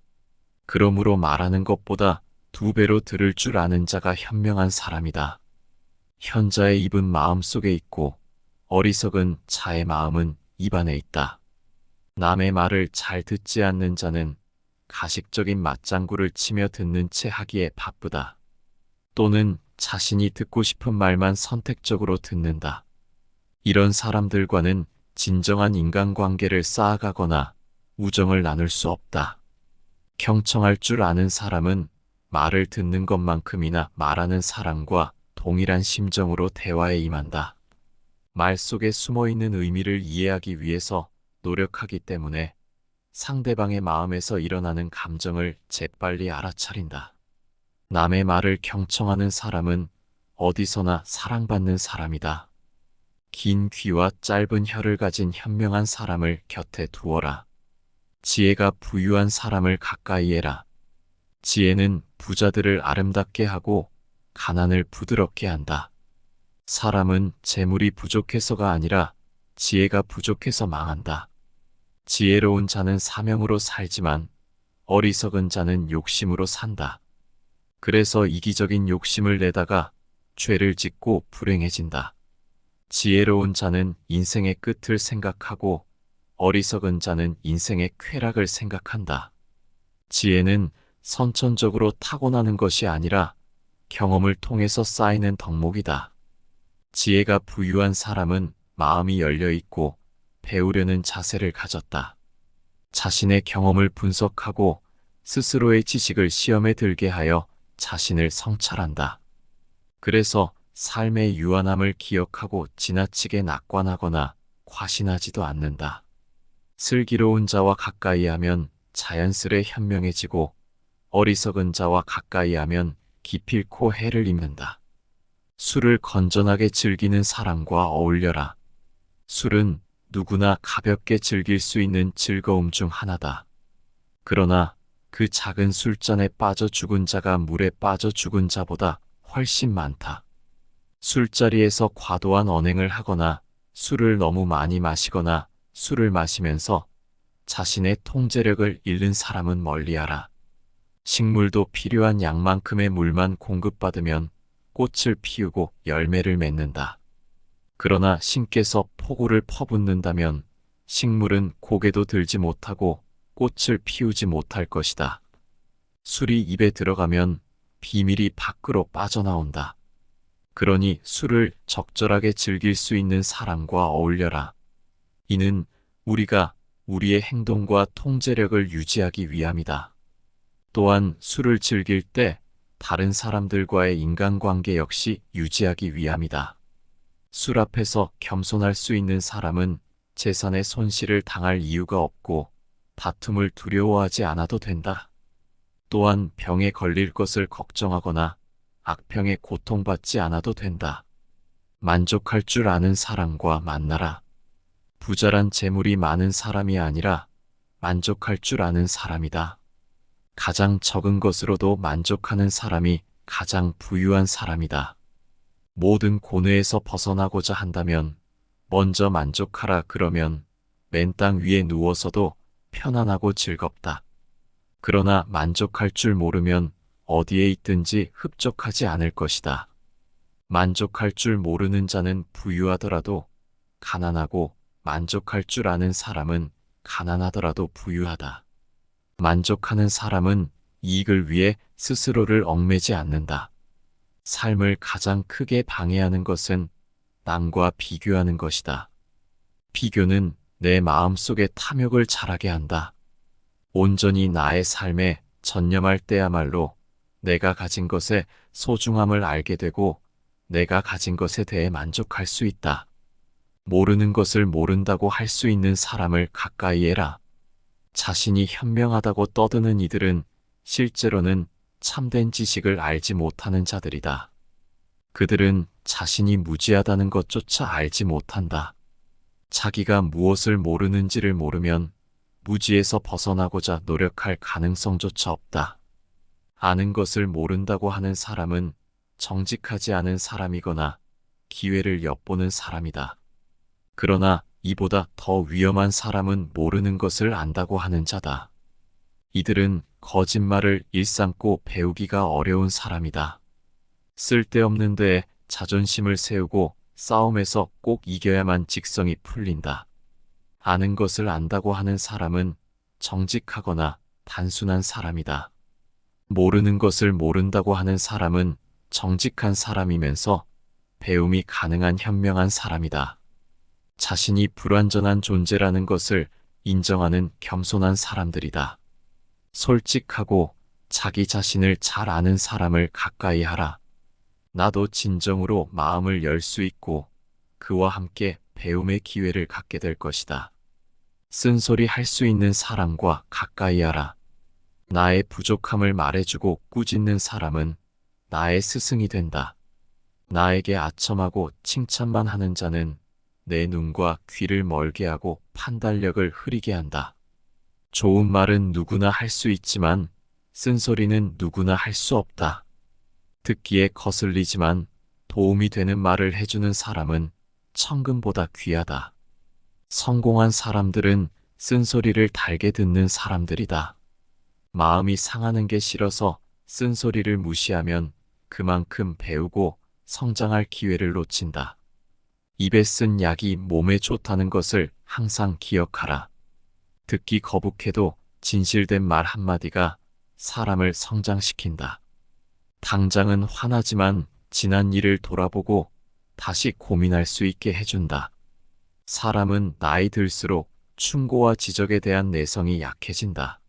[SPEAKER 1] 그러므로 말하는 것보다 두 배로 들을 줄 아는 자가 현명한 사람이다. 현자의 입은 마음속에 있고 어리석은 자의 마음은 입안에 있다. 남의 말을 잘 듣지 않는 자는 가식적인 맞장구를 치며 듣는 채 하기에 바쁘다. 또는 자신이 듣고 싶은 말만 선택적으로 듣는다. 이런 사람들과는 진정한 인간관계를 쌓아가거나 우정을 나눌 수 없다. 경청할 줄 아는 사람은 말을 듣는 것만큼이나 말하는 사람과 동일한 심정으로 대화에 임한다. 말 속에 숨어있는 의미를 이해하기 위해서 노력하기 때문에 상대방의 마음에서 일어나는 감정을 재빨리 알아차린다. 남의 말을 경청하는 사람은 어디서나 사랑받는 사람이다. 긴 귀와 짧은 혀를 가진 현명한 사람을 곁에 두어라. 지혜가 부유한 사람을 가까이 해라. 지혜는 부자들을 아름답게 하고 가난을 부드럽게 한다. 사람은 재물이 부족해서가 아니라 지혜가 부족해서 망한다. 지혜로운 자는 사명으로 살지만 어리석은 자는 욕심으로 산다. 그래서 이기적인 욕심을 내다가 죄를 짓고 불행해진다. 지혜로운 자는 인생의 끝을 생각하고 어리석은 자는 인생의 쾌락을 생각한다. 지혜는 선천적으로 타고나는 것이 아니라 경험을 통해서 쌓이는 덕목이다. 지혜가 부유한 사람은 마음이 열려 있고 배우려는 자세를 가졌다. 자신의 경험을 분석하고 스스로의 지식을 시험에 들게 하여 자신을 성찰한다. 그래서 삶의 유한함을 기억하고 지나치게 낙관하거나 과신하지도 않는다. 슬기로운 자와 가까이 하면 자연스레 현명해지고 어리석은 자와 가까이 하면 기필코 해를 입는다. 술을 건전하게 즐기는 사람과 어울려라. 술은 누구나 가볍게 즐길 수 있는 즐거움 중 하나다. 그러나 그 작은 술잔에 빠져 죽은 자가 물에 빠져 죽은 자보다 훨씬 많다. 술자리에서 과도한 언행을 하거나 술을 너무 많이 마시거나 술을 마시면서 자신의 통제력을 잃는 사람은 멀리하라. 식물도 필요한 양만큼의 물만 공급받으면 꽃을 피우고 열매를 맺는다. 그러나 신께서 폭우를 퍼붓는다면 식물은 고개도 들지 못하고 꽃을 피우지 못할 것이다. 술이 입에 들어가면 비밀이 밖으로 빠져나온다. 그러니 술을 적절하게 즐길 수 있는 사람과 어울려라. 이는 우리가 우리의 행동과 통제력을 유지하기 위함이다. 또한 술을 즐길 때 다른 사람들과의 인간관계 역시 유지하기 위함이다. 술 앞에서 겸손할 수 있는 사람은 재산의 손실을 당할 이유가 없고 다툼을 두려워하지 않아도 된다. 또한 병에 걸릴 것을 걱정하거나 악평에 고통받지 않아도 된다. 만족할 줄 아는 사람과 만나라. 부자란 재물이 많은 사람이 아니라 만족할 줄 아는 사람이다. 가장 적은 것으로도 만족하는 사람이 가장 부유한 사람이다. 모든 고뇌에서 벗어나고자 한다면 먼저 만족하라. 그러면 맨 땅 위에 누워서도 편안하고 즐겁다. 그러나 만족할 줄 모르면 어디에 있든지 흡족하지 않을 것이다. 만족할 줄 모르는 자는 부유하더라도 가난하고 만족할 줄 아는 사람은 가난하더라도 부유하다. 만족하는 사람은 이익을 위해 스스로를 얽매지 않는다. 삶을 가장 크게 방해하는 것은 남과 비교하는 것이다. 비교는 내 마음속에 탐욕을 자라게 한다. 온전히 나의 삶에 전념할 때야말로 내가 가진 것의 소중함을 알게 되고 내가 가진 것에 대해 만족할 수 있다. 모르는 것을 모른다고 할 수 있는 사람을 가까이 해라. 자신이 현명하다고 떠드는 이들은 실제로는 참된 지식을 알지 못하는 자들이다. 그들은 자신이 무지하다는 것조차 알지 못한다. 자기가 무엇을 모르는지를 모르면 무지에서 벗어나고자 노력할 가능성조차 없다. 아는 것을 모른다고 하는 사람은 정직하지 않은 사람이거나 기회를 엿보는 사람이다. 그러나 이보다 더 위험한 사람은 모르는 것을 안다고 하는 자다. 이들은 거짓말을 일삼고 배우기가 어려운 사람이다. 쓸데없는 데에 자존심을 세우고 싸움에서 꼭 이겨야만 직성이 풀린다. 아는 것을 안다고 하는 사람은 정직하거나 단순한 사람이다. 모르는 것을 모른다고 하는 사람은 정직한 사람이면서 배움이 가능한 현명한 사람이다. 자신이 불완전한 존재라는 것을 인정하는 겸손한 사람들이다. 솔직하고 자기 자신을 잘 아는 사람을 가까이 하라. 나도 진정으로 마음을 열 수 있고 그와 함께 배움의 기회를 갖게 될 것이다. 쓴소리 할 수 있는 사람과 가까이 하라. 나의 부족함을 말해주고 꾸짖는 사람은 나의 스승이 된다. 나에게 아첨하고 칭찬만 하는 자는 내 눈과 귀를 멀게 하고 판단력을 흐리게 한다. 좋은 말은 누구나 할 수 있지만 쓴소리는 누구나 할 수 없다. 듣기에 거슬리지만 도움이 되는 말을 해주는 사람은 천금보다 귀하다. 성공한 사람들은 쓴소리를 달게 듣는 사람들이다. 마음이 상하는 게 싫어서 쓴소리를 무시하면 그만큼 배우고 성장할 기회를 놓친다. 입에 쓴 약이 몸에 좋다는 것을 항상 기억하라. 듣기 거북해도 진실된 말 한마디가 사람을 성장시킨다. 당장은 화나지만 지난 일을 돌아보고 다시 고민할 수 있게 해준다. 사람은 나이 들수록 충고와 지적에 대한 내성이 약해진다.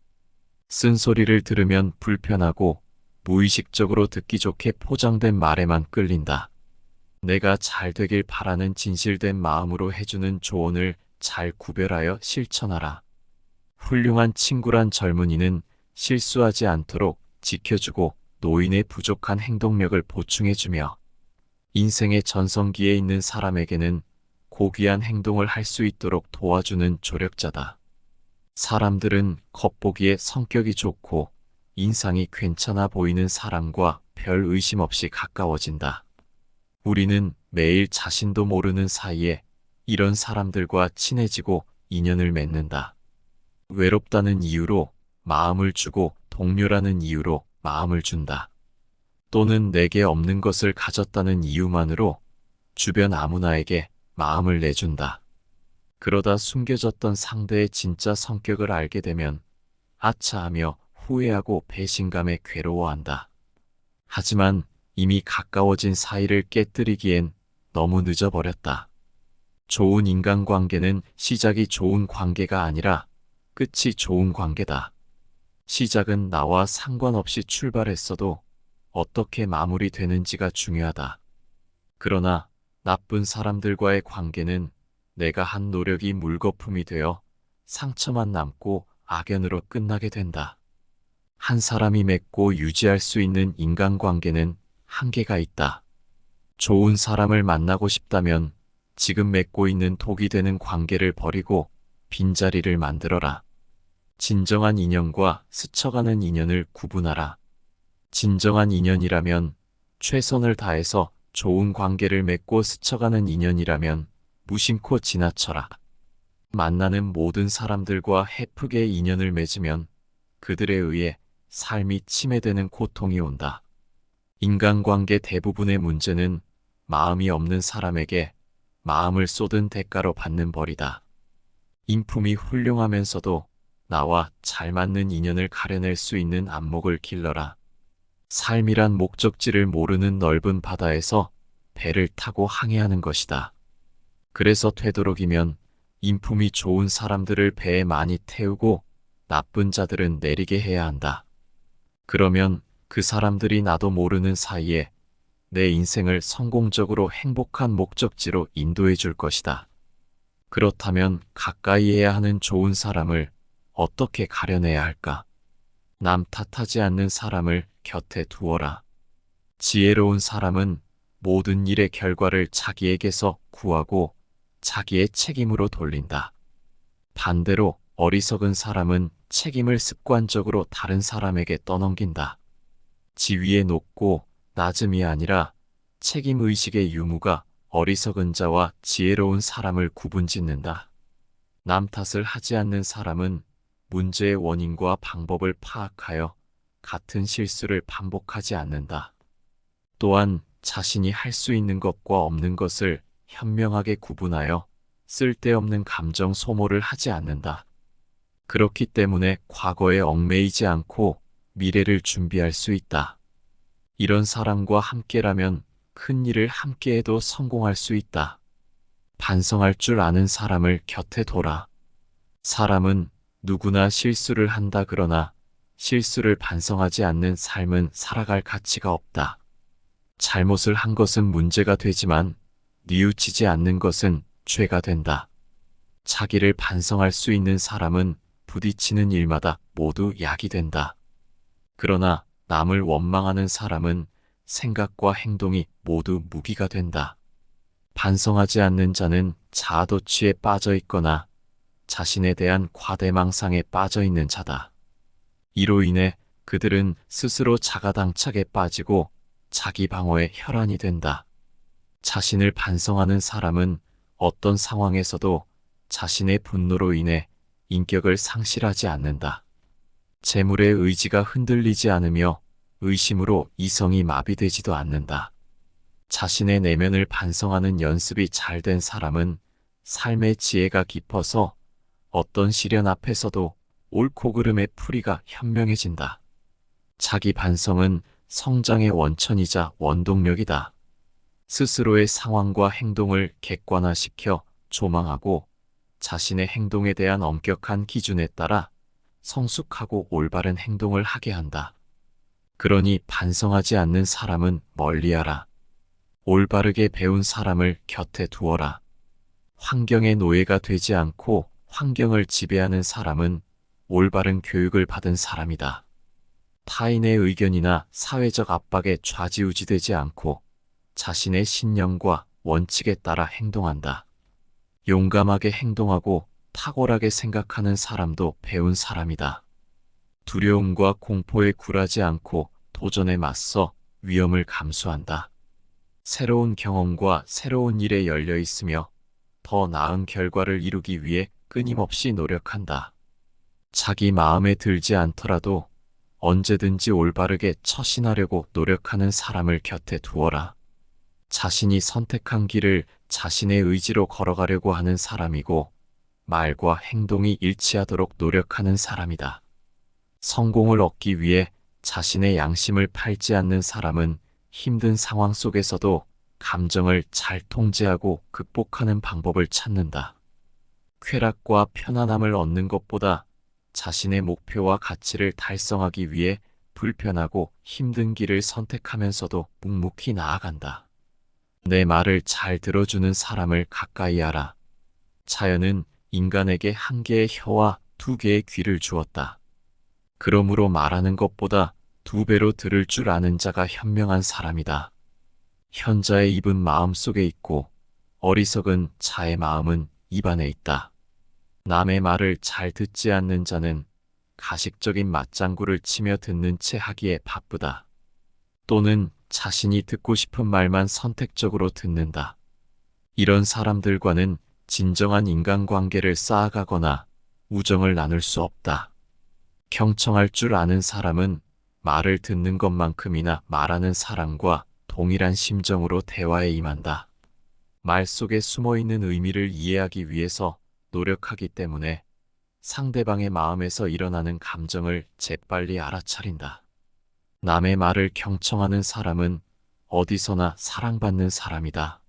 [SPEAKER 1] 쓴소리를 들으면 불편하고 무의식적으로 듣기 좋게 포장된 말에만 끌린다. 내가 잘 되길 바라는 진실된 마음으로 해주는 조언을 잘 구별하여 실천하라. 훌륭한 친구란 젊은이는 실수하지 않도록 지켜주고 노인의 부족한 행동력을 보충해주며 인생의 전성기에 있는 사람에게는 고귀한 행동을 할 수 있도록 도와주는 조력자다. 사람들은 겉보기에 성격이 좋고 인상이 괜찮아 보이는 사람과 별 의심 없이 가까워진다. 우리는 매일 자신도 모르는 사이에 이런 사람들과 친해지고 인연을 맺는다. 외롭다는 이유로 마음을 주고 동료라는 이유로 마음을 준다. 또는 내게 없는 것을 가졌다는 이유만으로 주변 아무나에게 마음을 내준다. 그러다 숨겨졌던 상대의 진짜 성격을 알게 되면 아차하며 후회하고 배신감에 괴로워한다. 하지만 이미 가까워진 사이를 깨뜨리기엔 너무 늦어버렸다. 좋은 인간관계는 시작이 좋은 관계가 아니라 끝이 좋은 관계다. 시작은 나와 상관없이 출발했어도 어떻게 마무리되는지가 중요하다. 그러나 나쁜 사람들과의 관계는 내가 한 노력이 물거품이 되어 상처만 남고 악연으로 끝나게 된다. 한 사람이 맺고 유지할 수 있는 인간관계는 한계가 있다. 좋은 사람을 만나고 싶다면 지금 맺고 있는 독이 되는 관계를 버리고 빈자리를 만들어라. 진정한 인연과 스쳐가는 인연을 구분하라. 진정한 인연이라면 최선을 다해서 좋은 관계를 맺고 스쳐가는 인연이라면 무심코 지나쳐라. 만나는 모든 사람들과 헤프게 인연을 맺으면 그들에 의해 삶이 침해되는 고통이 온다. 인간관계 대부분의 문제는 마음이 없는 사람에게 마음을 쏟은 대가로 받는 벌이다. 인품이 훌륭하면서도 나와 잘 맞는 인연을 가려낼 수 있는 안목을 길러라. 삶이란 목적지를 모르는 넓은 바다에서 배를 타고 항해하는 것이다. 그래서 되도록이면 인품이 좋은 사람들을 배에 많이 태우고 나쁜 자들은 내리게 해야 한다. 그러면 그 사람들이 나도 모르는 사이에 내 인생을 성공적으로 행복한 목적지로 인도해 줄 것이다. 그렇다면 가까이 해야 하는 좋은 사람을 어떻게 가려내야 할까? 남 탓하지 않는 사람을 곁에 두어라. 지혜로운 사람은 모든 일의 결과를 자기에게서 구하고 자기의 책임으로 돌린다. 반대로 어리석은 사람은 책임을 습관적으로 다른 사람에게 떠넘긴다. 지위의 높고 낮음이 아니라 책임의식의 유무가 어리석은 자와 지혜로운 사람을 구분짓는다. 남 탓을 하지 않는 사람은 문제의 원인과 방법을 파악하여 같은 실수를 반복하지 않는다. 또한 자신이 할 수 있는 것과 없는 것을 현명하게 구분하여 쓸데없는 감정 소모를 하지 않는다. 그렇기 때문에 과거에 얽매이지 않고 미래를 준비할 수 있다. 이런 사람과 함께라면 큰 일을 함께해도 성공할 수 있다. 반성할 줄 아는 사람을 곁에 둬라. 사람은 누구나 실수를 한다. 그러나 실수를 반성하지 않는 삶은 살아갈 가치가 없다. 잘못을 한 것은 문제가 되지만 뉘우치지 않는 것은 죄가 된다. 자기를 반성할 수 있는 사람은 부딪히는 일마다 모두 약이 된다. 그러나 남을 원망하는 사람은 생각과 행동이 모두 무기가 된다. 반성하지 않는 자는 자아도취에 빠져 있거나 자신에 대한 과대망상에 빠져 있는 자다. 이로 인해 그들은 스스로 자가당착에 빠지고 자기 방어에 혈안이 된다. 자신을 반성하는 사람은 어떤 상황에서도 자신의 분노로 인해 인격을 상실하지 않는다. 재물의 의지가 흔들리지 않으며 의심으로 이성이 마비되지도 않는다. 자신의 내면을 반성하는 연습이 잘 된 사람은 삶의 지혜가 깊어서 어떤 시련 앞에서도 옳고 그름의 풀이가 현명해진다. 자기 반성은 성장의 원천이자 원동력이다. 스스로의 상황과 행동을 객관화시켜 조망하고 자신의 행동에 대한 엄격한 기준에 따라 성숙하고 올바른 행동을 하게 한다. 그러니 반성하지 않는 사람은 멀리하라. 올바르게 배운 사람을 곁에 두어라. 환경의 노예가 되지 않고 환경을 지배하는 사람은 올바른 교육을 받은 사람이다. 타인의 의견이나 사회적 압박에 좌지우지되지 않고 자신의 신념과 원칙에 따라 행동한다. 용감하게 행동하고 탁월하게 생각하는 사람도 배운 사람이다. 두려움과 공포에 굴하지 않고 도전에 맞서 위험을 감수한다. 새로운 경험과 새로운 일에 열려 있으며 더 나은 결과를 이루기 위해 끊임없이 노력한다. 자기 마음에 들지 않더라도 언제든지 올바르게 처신하려고 노력하는 사람을 곁에 두어라. 자신이 선택한 길을 자신의 의지로 걸어가려고 하는 사람이고 말과 행동이 일치하도록 노력하는 사람이다. 성공을 얻기 위해 자신의 양심을 팔지 않는 사람은 힘든 상황 속에서도 감정을 잘 통제하고 극복하는 방법을 찾는다. 쾌락과 편안함을 얻는 것보다 자신의 목표와 가치를 달성하기 위해 불편하고 힘든 길을 선택하면서도 묵묵히 나아간다. 내 말을 잘 들어주는 사람을 가까이 하라. 자연은 인간에게 한 개의 혀와 두 개의 귀를 주었다. 그러므로 말하는 것보다 두 배로 들을 줄 아는 자가 현명한 사람이다. 현자의 입은 마음속에 있고 어리석은 자의 마음은 입안에 있다. 남의 말을 잘 듣지 않는 자는 가식적인 맞장구를 치며 듣는 채 하기에 바쁘다. 또는 자신이 듣고 싶은 말만 선택적으로 듣는다. 이런 사람들과는 진정한 인간관계를 쌓아가거나 우정을 나눌 수 없다. 경청할 줄 아는 사람은 말을 듣는 것만큼이나 말하는 사람과 동일한 심정으로 대화에 임한다. 말 속에 숨어있는 의미를 이해하기 위해서 노력하기 때문에 상대방의 마음에서 일어나는 감정을 재빨리 알아차린다. 남의 말을 경청하는 사람은 어디서나 사랑받는 사람이다.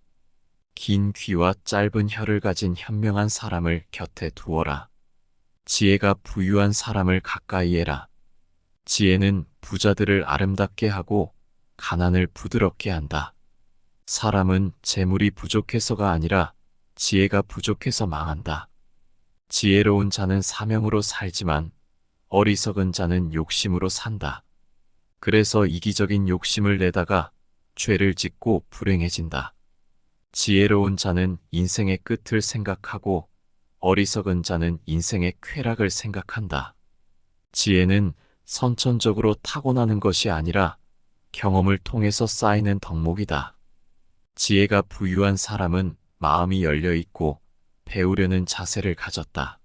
[SPEAKER 1] 긴 귀와 짧은 혀를 가진 현명한 사람을 곁에 두어라. 지혜가 부유한 사람을 가까이 해라. 지혜는 부자들을 아름답게 하고 가난을 부드럽게 한다. 사람은 재물이 부족해서가 아니라 지혜가 부족해서 망한다. 지혜로운 자는 사명으로 살지만 어리석은 자는 욕심으로 산다. 그래서 이기적인 욕심을 내다가 죄를 짓고 불행해진다. 지혜로운 자는 인생의 끝을 생각하고 어리석은 자는 인생의 쾌락을 생각한다. 지혜는 선천적으로 타고나는 것이 아니라 경험을 통해서 쌓이는 덕목이다. 지혜가 부유한 사람은 마음이 열려 있고 배우려는 자세를 가졌다.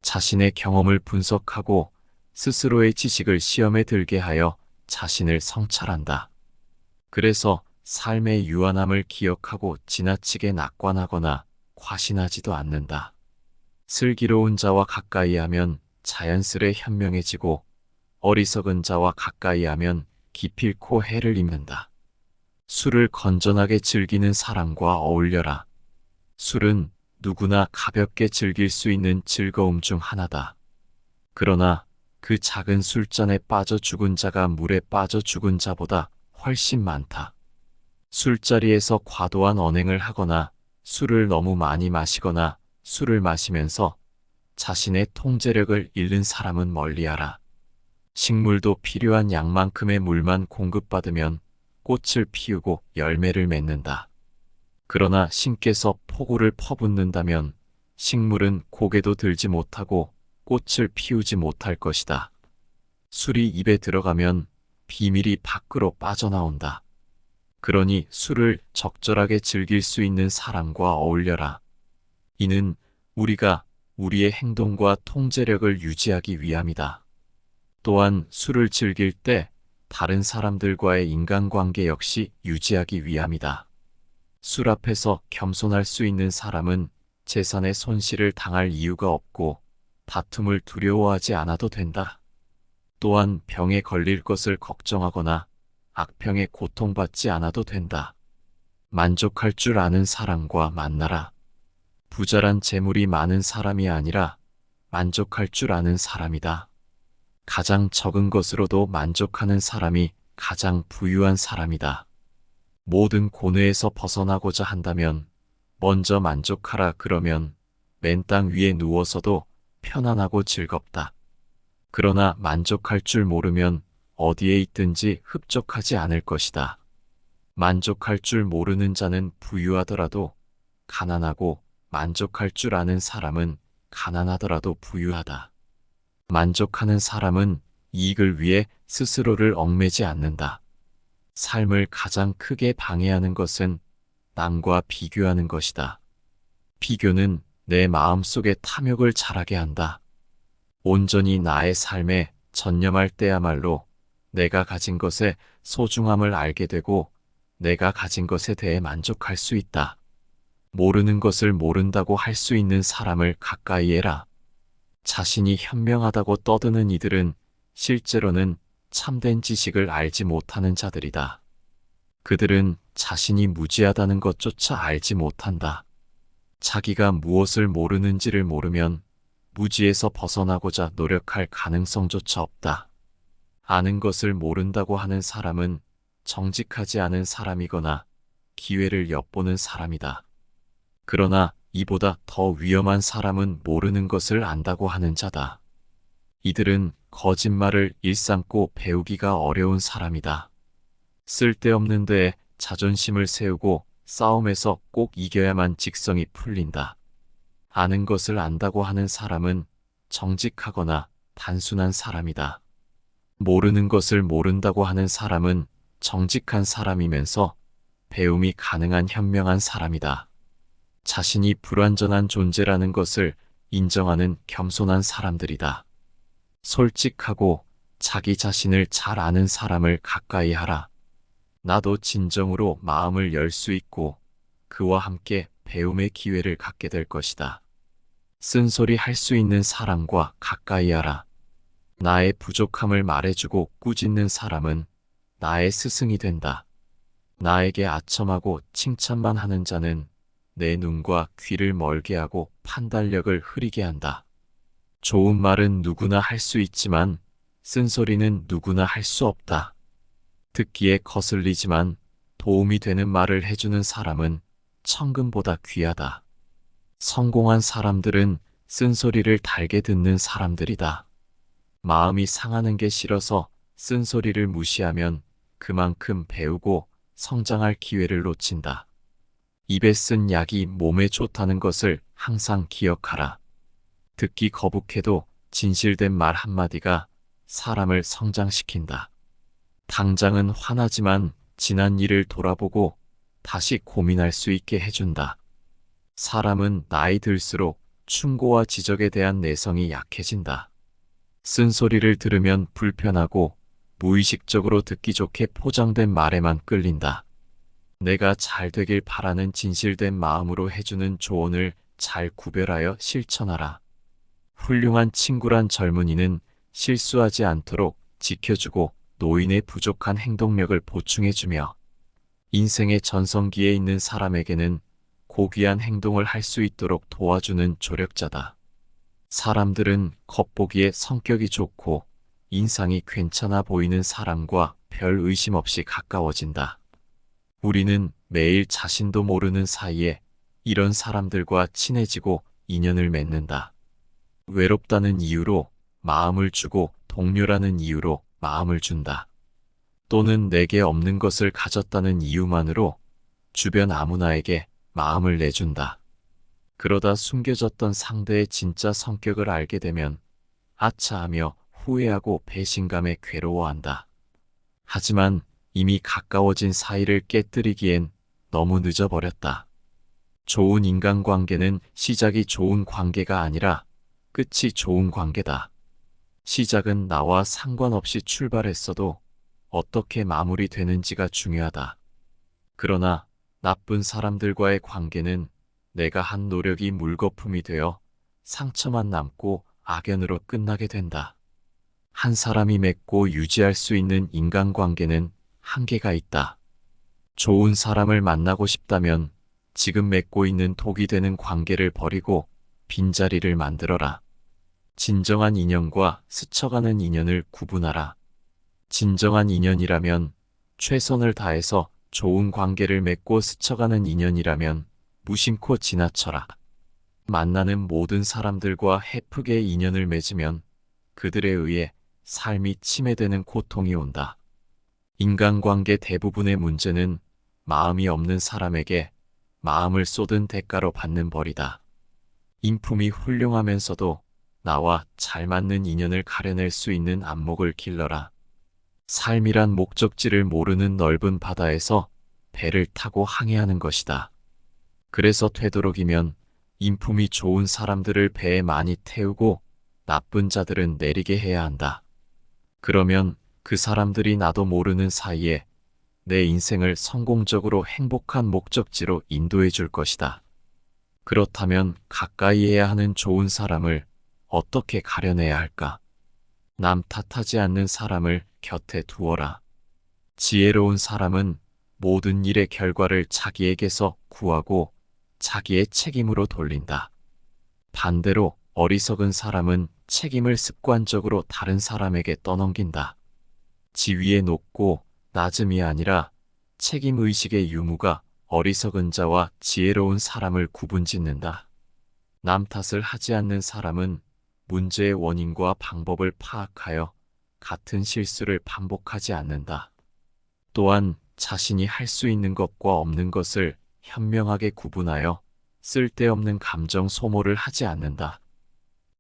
[SPEAKER 1] 자신의 경험을 분석하고 스스로의 지식을 시험에 들게 하여 자신을 성찰한다. 그래서 삶의 유한함을 기억하고 지나치게 낙관하거나 과신하지도 않는다. 슬기로운 자와 가까이 하면 자연스레 현명해지고 어리석은 자와 가까이 하면 기필코 해를 입는다. 술을 건전하게 즐기는 사람과 어울려라. 술은 누구나 가볍게 즐길 수 있는 즐거움 중 하나다. 그러나 그 작은 술잔에 빠져 죽은 자가 물에 빠져 죽은 자보다 훨씬 많다. 술자리에서 과도한 언행을 하거나 술을 너무 많이 마시거나 술을 마시면서 자신의 통제력을 잃는 사람은 멀리하라. 식물도 필요한 양만큼의 물만 공급받으면 꽃을 피우고 열매를 맺는다. 그러나 신께서 폭우를 퍼붓는다면 식물은 고개도 들지 못하고 꽃을 피우지 못할 것이다. 술이 입에 들어가면 비밀이 밖으로 빠져나온다. 그러니 술을 적절하게 즐길 수 있는 사람과 어울려라. 이는 우리가 우리의 행동과 통제력을 유지하기 위함이다. 또한 술을 즐길 때 다른 사람들과의 인간관계 역시 유지하기 위함이다. 술 앞에서 겸손할 수 있는 사람은 재산의 손실을 당할 이유가 없고 다툼을 두려워하지 않아도 된다. 또한 병에 걸릴 것을 걱정하거나 악병에 고통받지 않아도 된다. 만족할 줄 아는 사람과 만나라. 부자란 재물이 많은 사람이 아니라 만족할 줄 아는 사람이다. 가장 적은 것으로도 만족하는 사람이 가장 부유한 사람이다. 모든 고뇌에서 벗어나고자 한다면 먼저 만족하라. 그러면 맨 땅 위에 누워서도 편안하고 즐겁다. 그러나 만족할 줄 모르면 어디에 있든지 흡족하지 않을 것이다. 만족할 줄 모르는 자는 부유하더라도 가난하고 만족할 줄 아는 사람은 가난하더라도 부유하다. 만족하는 사람은 이익을 위해 스스로를 얽매지 않는다. 삶을 가장 크게 방해하는 것은 남과 비교하는 것이다. 비교는 내 마음속에 탐욕을 자라게 한다. 온전히 나의 삶에 전념할 때야말로 내가 가진 것의 소중함을 알게 되고 내가 가진 것에 대해 만족할 수 있다. 모르는 것을 모른다고 할 수 있는 사람을 가까이 해라. 자신이 현명하다고 떠드는 이들은 실제로는 참된 지식을 알지 못하는 자들이다. 그들은 자신이 무지하다는 것조차 알지 못한다. 자기가 무엇을 모르는지를 모르면 무지에서 벗어나고자 노력할 가능성조차 없다. 아는 것을 모른다고 하는 사람은 정직하지 않은 사람이거나 기회를 엿보는 사람이다. 그러나 이보다 더 위험한 사람은 모르는 것을 안다고 하는 자다. 이들은 거짓말을 일삼고 배우기가 어려운 사람이다. 쓸데없는 데에 자존심을 세우고 싸움에서 꼭 이겨야만 직성이 풀린다. 아는 것을 안다고 하는 사람은 정직하거나 단순한 사람이다. 모르는 것을 모른다고 하는 사람은 정직한 사람이면서 배움이 가능한 현명한 사람이다. 자신이 불완전한 존재라는 것을 인정하는 겸손한 사람들이다. 솔직하고 자기 자신을 잘 아는 사람을 가까이 하라. 나도 진정으로 마음을 열 수 있고 그와 함께 배움의 기회를 갖게 될 것이다. 쓴소리 할 수 있는 사람과 가까이 하라. 나의 부족함을 말해주고 꾸짖는 사람은 나의 스승이 된다. 나에게 아첨하고 칭찬만 하는 자는 내 눈과 귀를 멀게 하고 판단력을 흐리게 한다. 좋은 말은 누구나 할 수 있지만 쓴소리는 누구나 할 수 없다. 듣기에 거슬리지만 도움이 되는 말을 해주는 사람은 천금보다 귀하다. 성공한 사람들은 쓴소리를 달게 듣는 사람들이다. 마음이 상하는 게 싫어서 쓴소리를 무시하면 그만큼 배우고 성장할 기회를 놓친다. 입에 쓴 약이 몸에 좋다는 것을 항상 기억하라. 듣기 거북해도 진실된 말 한마디가 사람을 성장시킨다. 당장은 화나지만 지난 일을 돌아보고 다시 고민할 수 있게 해준다. 사람은 나이 들수록 충고와 지적에 대한 내성이 약해진다. 쓴소리를 들으면 불편하고 무의식적으로 듣기 좋게 포장된 말에만 끌린다. 내가 잘 되길 바라는 진실된 마음으로 해주는 조언을 잘 구별하여 실천하라. 훌륭한 친구란 젊은이는 실수하지 않도록 지켜주고 노인의 부족한 행동력을 보충해주며 인생의 전성기에 있는 사람에게는 고귀한 행동을 할 수 있도록 도와주는 조력자다. 사람들은 겉보기에 성격이 좋고 인상이 괜찮아 보이는 사람과 별 의심 없이 가까워진다. 우리는 매일 자신도 모르는 사이에 이런 사람들과 친해지고 인연을 맺는다. 외롭다는 이유로 마음을 주고 동료라는 이유로 마음을 준다. 또는 내게 없는 것을 가졌다는 이유만으로 주변 아무나에게 마음을 내준다. 그러다 숨겨졌던 상대의 진짜 성격을 알게 되면 아차하며 후회하고 배신감에 괴로워한다. 하지만 이미 가까워진 사이를 깨뜨리기엔 너무 늦어버렸다. 좋은 인간관계는 시작이 좋은 관계가 아니라 끝이 좋은 관계다. 시작은 나와 상관없이 출발했어도 어떻게 마무리되는지가 중요하다. 그러나 나쁜 사람들과의 관계는 내가 한 노력이 물거품이 되어 상처만 남고 악연으로 끝나게 된다. 한 사람이 맺고 유지할 수 있는 인간관계는 한계가 있다. 좋은 사람을 만나고 싶다면 지금 맺고 있는 독이 되는 관계를 버리고 빈자리를 만들어라. 진정한 인연과 스쳐가는 인연을 구분하라. 진정한 인연이라면 최선을 다해서 좋은 관계를 맺고 스쳐가는 인연이라면 무심코 지나쳐라. 만나는 모든 사람들과 헤프게 인연을 맺으면 그들에 의해 삶이 침해되는 고통이 온다. 인간관계 대부분의 문제는 마음이 없는 사람에게 마음을 쏟은 대가로 받는 벌이다. 인품이 훌륭하면서도 나와 잘 맞는 인연을 가려낼 수 있는 안목을 길러라. 삶이란 목적지를 모르는 넓은 바다에서 배를 타고 항해하는 것이다. 그래서 되도록이면 인품이 좋은 사람들을 배에 많이 태우고 나쁜 자들은 내리게 해야 한다. 그러면 그 사람들이 나도 모르는 사이에 내 인생을 성공적으로 행복한 목적지로 인도해 줄 것이다. 그렇다면 가까이 해야 하는 좋은 사람을 어떻게 가려내야 할까? 남 탓하지 않는 사람을 곁에 두어라. 지혜로운 사람은 모든 일의 결과를 자기에게서 구하고 자기의 책임으로 돌린다. 반대로 어리석은 사람은 책임을 습관적으로 다른 사람에게 떠넘긴다. 지위에 높고 낮음이 아니라 책임의식의 유무가 어리석은 자와 지혜로운 사람을 구분짓는다. 남 탓을 하지 않는 사람은 문제의 원인과 방법을 파악하여 같은 실수를 반복하지 않는다. 또한 자신이 할 수 있는 것과 없는 것을 현명하게 구분하여 쓸데없는 감정 소모를 하지 않는다.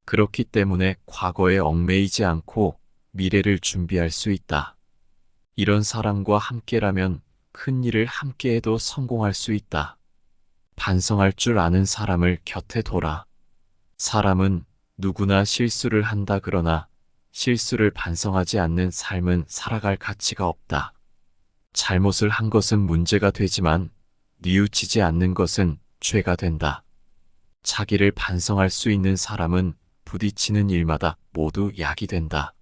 [SPEAKER 1] 그렇기 때문에 과거에 얽매이지 않고 미래를 준비할 수 있다. 이런 사람과 함께라면 큰 일을 함께해도 성공할 수 있다. 반성할 줄 아는 사람을 곁에 둬라. 사람은 누구나 실수를 한다. 그러나 실수를 반성하지 않는 삶은 살아갈 가치가 없다. 잘못을 한 것은 문제가 되지만 뉘우치지 않는 것은 죄가 된다. 자기를 반성할 수 있는 사람은 부딪히는 일마다 모두 약이 된다.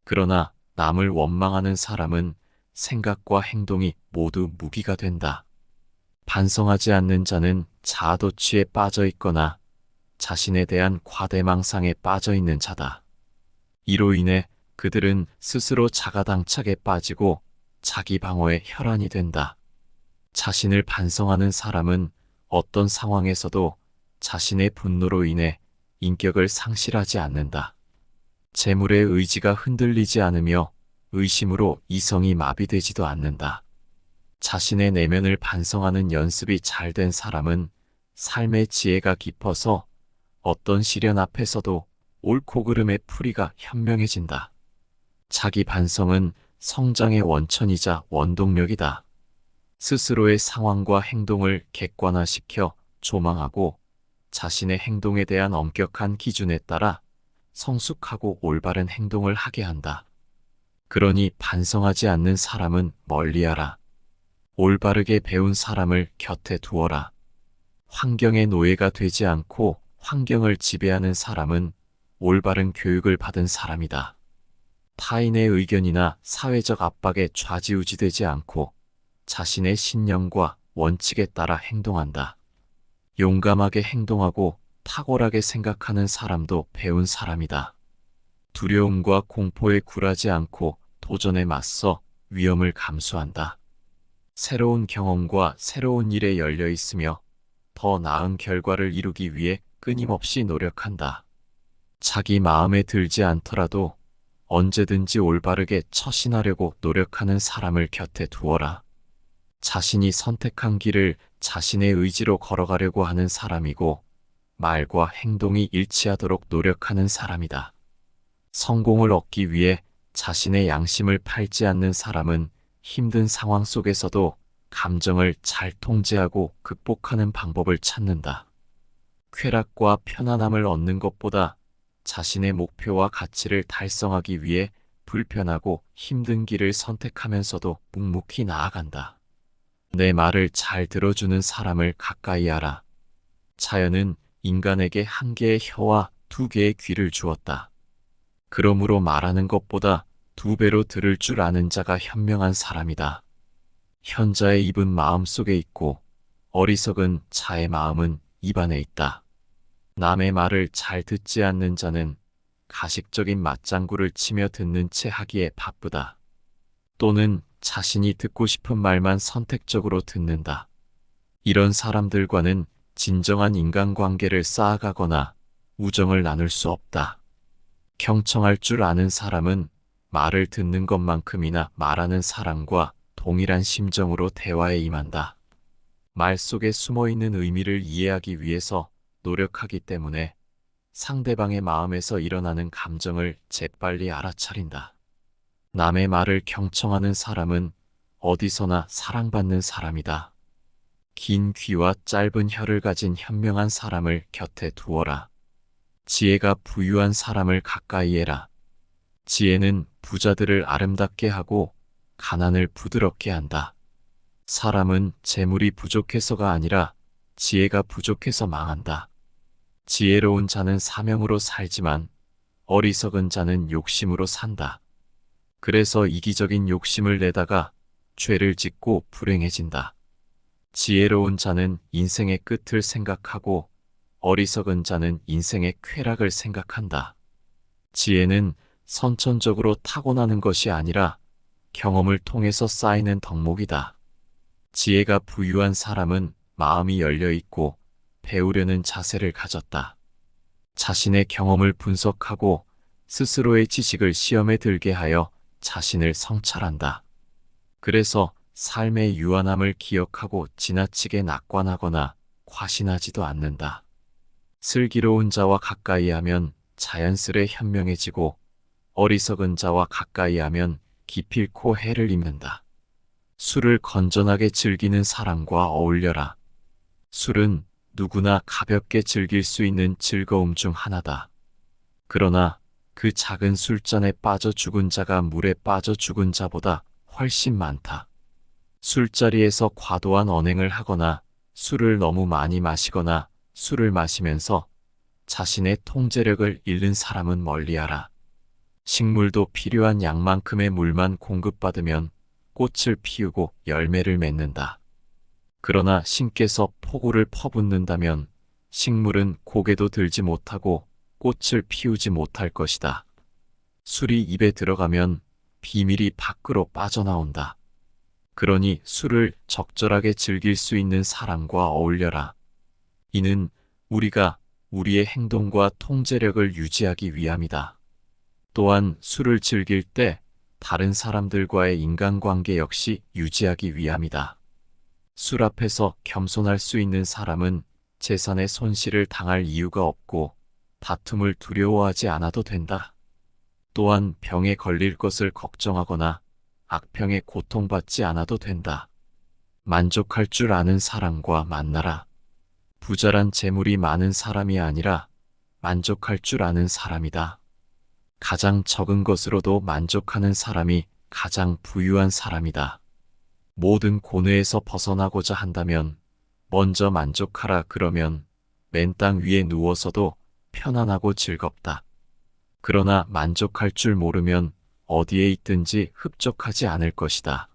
[SPEAKER 1] 그러나 남을 원망하는 사람은 생각과 행동이 모두 무기가 된다. 반성하지 않는 자는 자아도취에 빠져 있거나 자신에 대한 과대망상에 빠져 있는 자다. 이로 인해 그들은 스스로 자가당착에 빠지고 자기 방어에 혈안이 된다. 자신을 반성하는 사람은 어떤 상황에서도 자신의 분노로 인해 인격을 상실하지 않는다. 재물의 의지가 흔들리지 않으며 의심으로 이성이 마비되지도 않는다. 자신의 내면을 반성하는 연습이 잘 된 사람은 삶의 지혜가 깊어서 어떤 시련 앞에서도 옳고 그름의 풀이가 현명해진다. 자기 반성은 성장의 원천이자 원동력이다. 스스로의 상황과 행동을 객관화시켜 조망하고 자신의 행동에 대한 엄격한 기준에 따라 성숙하고 올바른 행동을 하게 한다. 그러니 반성하지 않는 사람은 멀리하라. 올바르게 배운 사람을 곁에 두어라. 환경의 노예가 되지 않고 환경을 지배하는 사람은 올바른 교육을 받은 사람이다. 타인의 의견이나 사회적 압박에 좌지우지되지 않고 자신의 신념과 원칙에 따라 행동한다. 용감하게 행동하고 탁월하게 생각하는 사람도 배운 사람이다. 두려움과 공포에 굴하지 않고 도전에 맞서 위험을 감수한다. 새로운 경험과 새로운 일에 열려 있으며 더 나은 결과를 이루기 위해 끊임없이 노력한다. 자기 마음에 들지 않더라도 언제든지 올바르게 처신하려고 노력하는 사람을 곁에 두어라. 자신이 선택한 길을 자신의 의지로 걸어가려고 하는 사람이고 말과 행동이 일치하도록 노력하는 사람이다. 성공을 얻기 위해 자신의 양심을 팔지 않는 사람은 힘든 상황 속에서도 감정을 잘 통제하고 극복하는 방법을 찾는다. 쾌락과 편안함을 얻는 것보다 자신의 목표와 가치를 달성하기 위해 불편하고 힘든 길을 선택하면서도 묵묵히 나아간다. 내 말을 잘 들어주는 사람을 가까이 하라. 자연은 인간에게 한 개의 혀와 두 개의 귀를 주었다. 그러므로 말하는 것보다 두 배로 들을 줄 아는 자가 현명한 사람이다. 현자의 입은 마음속에 있고 어리석은 자의 마음은 입안에 있다. 남의 말을 잘 듣지 않는 자는 가식적인 맞장구를 치며 듣는 채 하기에 바쁘다. 또는 자신이 듣고 싶은 말만 선택적으로 듣는다. 이런 사람들과는 진정한 인간관계를 쌓아가거나 우정을 나눌 수 없다. 경청할 줄 아는 사람은 말을 듣는 것만큼이나 말하는 사람과 동일한 심정으로 대화에 임한다. 말 속에 숨어있는 의미를 이해하기 위해서 노력하기 때문에 상대방의 마음에서 일어나는 감정을 재빨리 알아차린다. 남의 말을 경청하는 사람은 어디서나 사랑받는 사람이다. 긴 귀와 짧은 혀를 가진 현명한 사람을 곁에 두어라. 지혜가 부유한 사람을 가까이 해라. 지혜는 부자들을 아름답게 하고 가난을 부드럽게 한다. 사람은 재물이 부족해서가 아니라 지혜가 부족해서 망한다. 지혜로운 자는 사명으로 살지만 어리석은 자는 욕심으로 산다. 그래서 이기적인 욕심을 내다가 죄를 짓고 불행해진다. 지혜로운 자는 인생의 끝을 생각하고 어리석은 자는 인생의 쾌락을 생각한다. 지혜는 선천적으로 타고나는 것이 아니라 경험을 통해서 쌓이는 덕목이다. 지혜가 부유한 사람은 마음이 열려 있고 배우려는 자세를 가졌다. 자신의 경험을 분석하고 스스로의 지식을 시험에 들게 하여 자신을 성찰한다. 그래서 삶의 유한함을 기억하고 지나치게 낙관하거나 과신하지도 않는다. 슬기로운 자와 가까이 하면 자연스레 현명해지고 어리석은 자와 가까이 하면 기필코 해를 입는다. 술을 건전하게 즐기는 사람과 어울려라. 술은 누구나 가볍게 즐길 수 있는 즐거움 중 하나다. 그러나 그 작은 술잔에 빠져 죽은 자가 물에 빠져 죽은 자보다 훨씬 많다. 술자리에서 과도한 언행을 하거나 술을 너무 많이 마시거나 술을 마시면서 자신의 통제력을 잃는 사람은 멀리하라. 식물도 필요한 양만큼의 물만 공급받으면 꽃을 피우고 열매를 맺는다. 그러나 신께서 폭우를 퍼붓는다면 식물은 고개도 들지 못하고 꽃을 피우지 못할 것이다. 술이 입에 들어가면 비밀이 밖으로 빠져나온다. 그러니 술을 적절하게 즐길 수 있는 사람과 어울려라. 이는 우리가 우리의 행동과 통제력을 유지하기 위함이다. 또한 술을 즐길 때 다른 사람들과의 인간관계 역시 유지하기 위함이다. 술 앞에서 겸손할 수 있는 사람은 재산의 손실을 당할 이유가 없고 다툼을 두려워하지 않아도 된다. 또한 병에 걸릴 것을 걱정하거나 악병에 고통받지 않아도 된다. 만족할 줄 아는 사람과 만나라. 부자란 재물이 많은 사람이 아니라 만족할 줄 아는 사람이다. 가장 적은 것으로도 만족하는 사람이 가장 부유한 사람이다. 모든 고뇌에서 벗어나고자 한다면 먼저 만족하라. 그러면 맨 땅 위에 누워서도 편안하고 즐겁다. 그러나 만족할 줄 모르면 어디에 있든지 흡족하지 않을 것이다.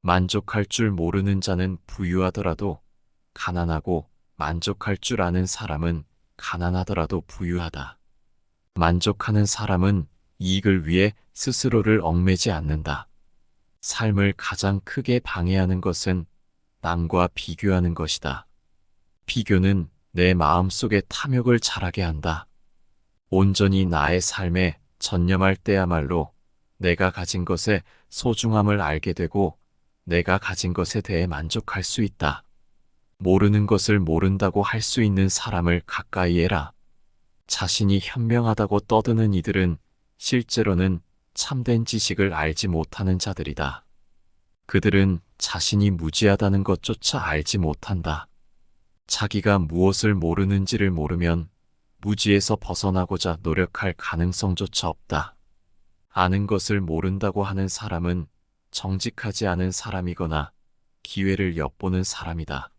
[SPEAKER 1] 만족할 줄 모르는 자는 부유하더라도 가난하고 만족할 줄 아는 사람은 가난하더라도 부유하다. 만족하는 사람은 이익을 위해 스스로를 얽매지 않는다. 삶을 가장 크게 방해하는 것은 남과 비교하는 것이다. 비교는 내 마음속에 탐욕을 자라게 한다. 온전히 나의 삶에 전념할 때야말로 내가 가진 것의 소중함을 알게 되고 내가 가진 것에 대해 만족할 수 있다. 모르는 것을 모른다고 할 수 있는 사람을 가까이 해라. 자신이 현명하다고 떠드는 이들은 실제로는 참된 지식을 알지 못하는 자들이다. 그들은 자신이 무지하다는 것조차 알지 못한다. 자기가 무엇을 모르는지를 모르면 무지에서 벗어나고자 노력할 가능성조차 없다. 아는 것을 모른다고 하는 사람은 정직하지 않은 사람이거나 기회를 엿보는 사람이다.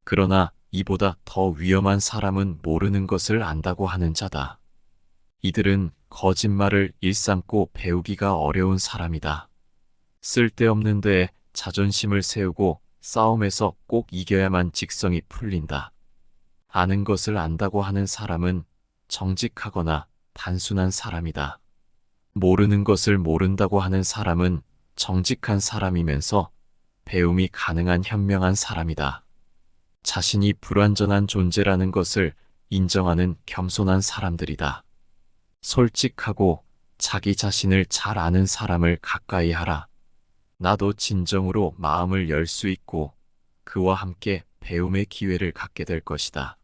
[SPEAKER 1] 그러나 이보다 더 위험한 사람은 모르는 것을 안다고 하는 자다. 이들은 거짓말을 일삼고 배우기가 어려운 사람이다. 쓸데없는 데에 자존심을 세우고 싸움에서 꼭 이겨야만 직성이 풀린다. 아는 것을 안다고 하는 사람은 정직하거나 단순한 사람이다. 모르는 것을 모른다고 하는 사람은 정직한 사람이면서 배움이 가능한 현명한 사람이다. 자신이 불완전한 존재라는 것을 인정하는 겸손한 사람들이다. 솔직하고 자기 자신을 잘 아는 사람을 가까이 하라. 나도 진정으로 마음을 열 수 있고 그와 함께 배움의 기회를 갖게 될 것이다.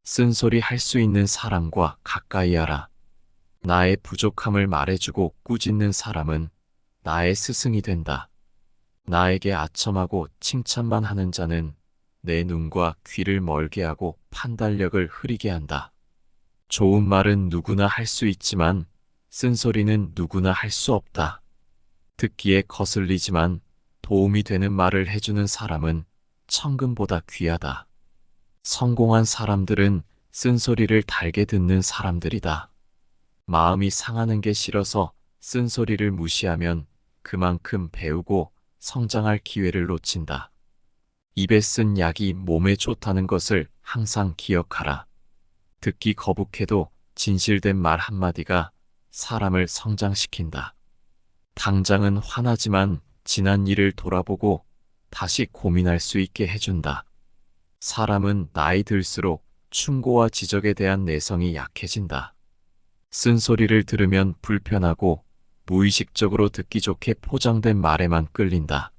[SPEAKER 1] 쓴소리 할 수 있는 사람과 가까이 하라. 나의 부족함을 말해주고 꾸짖는 사람은 나의 스승이 된다. 나에게 아첨하고 칭찬만 하는 자는 내 눈과 귀를 멀게 하고 판단력을 흐리게 한다. 좋은 말은 누구나 할 수 있지만 쓴소리는 누구나 할 수 없다. 듣기에 거슬리지만 도움이 되는 말을 해주는 사람은 천금보다 귀하다. 성공한 사람들은 쓴소리를 달게 듣는 사람들이다. 마음이 상하는 게 싫어서 쓴소리를 무시하면 그만큼 배우고 성장할 기회를 놓친다. 입에 쓴 약이 몸에 좋다는 것을 항상 기억하라. 듣기 거북해도 진실된 말 한마디가 사람을 성장시킨다. 당장은 화나지만 지난 일을 돌아보고 다시 고민할 수 있게 해준다. 사람은 나이 들수록 충고와 지적에 대한 내성이 약해진다. 쓴소리를 들으면 불편하고 무의식적으로 듣기 좋게 포장된 말에만 끌린다.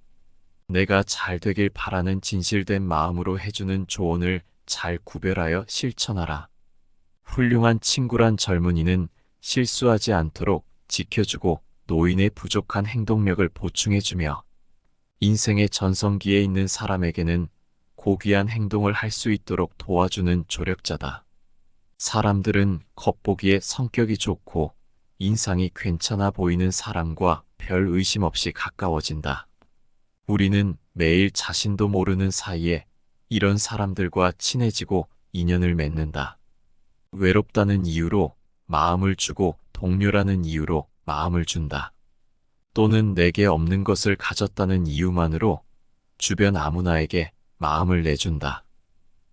[SPEAKER 1] 내가 잘 되길 바라는 진실된 마음으로 해주는 조언을 잘 구별하여 실천하라. 훌륭한 친구란 젊은이는 실수하지 않도록 지켜주고 노인의 부족한 행동력을 보충해주며 인생의 전성기에 있는 사람에게는 고귀한 행동을 할 수 있도록 도와주는 조력자다. 사람들은 겉보기에 성격이 좋고 인상이 괜찮아 보이는 사람과 별 의심 없이 가까워진다. 우리는 매일 자신도 모르는 사이에 이런 사람들과 친해지고 인연을 맺는다. 외롭다는 이유로 마음을 주고 동료라는 이유로 마음을 준다. 또는 내게 없는 것을 가졌다는 이유만으로 주변 아무나에게 마음을 내준다.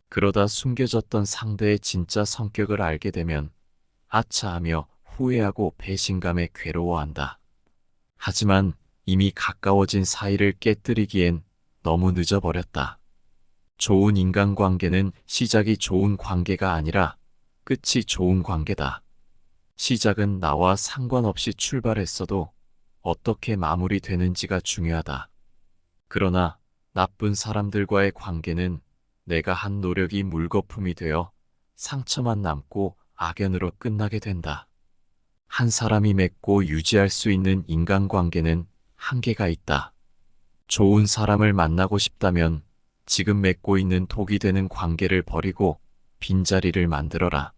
[SPEAKER 1] 그러다 숨겨졌던 상대의 진짜 성격을 알게 되면 아차하며 후회하고 배신감에 괴로워한다. 하지만 이미 가까워진 사이를 깨뜨리기엔 너무 늦어버렸다. 좋은 인간관계는 시작이 좋은 관계가 아니라 끝이 좋은 관계다. 시작은 나와 상관없이 출발했어도 어떻게 마무리되는지가 중요하다. 그러나 나쁜 사람들과의 관계는 내가 한 노력이 물거품이 되어 상처만 남고 악연으로 끝나게 된다. 한 사람이 맺고 유지할 수 있는 인간관계는 한계가 있다. 좋은 사람을 만나고 싶다면 지금 맺고 있는 독이 되는 관계를 버리고 빈자리를 만들어라.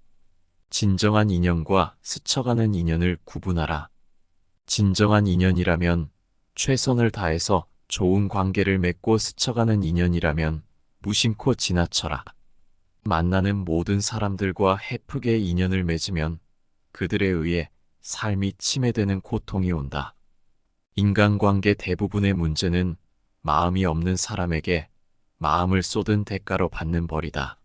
[SPEAKER 1] 진정한 인연과 스쳐가는 인연을 구분하라. 진정한 인연이라면 최선을 다해서 좋은 관계를 맺고 스쳐가는 인연이라면 무심코 지나쳐라. 만나는 모든 사람들과 헤프게 인연을 맺으면 그들에 의해 삶이 침해되는 고통이 온다. 인간관계 대부분의 문제는 마음이 없는 사람에게 마음을 쏟은 대가로 받는 벌이다.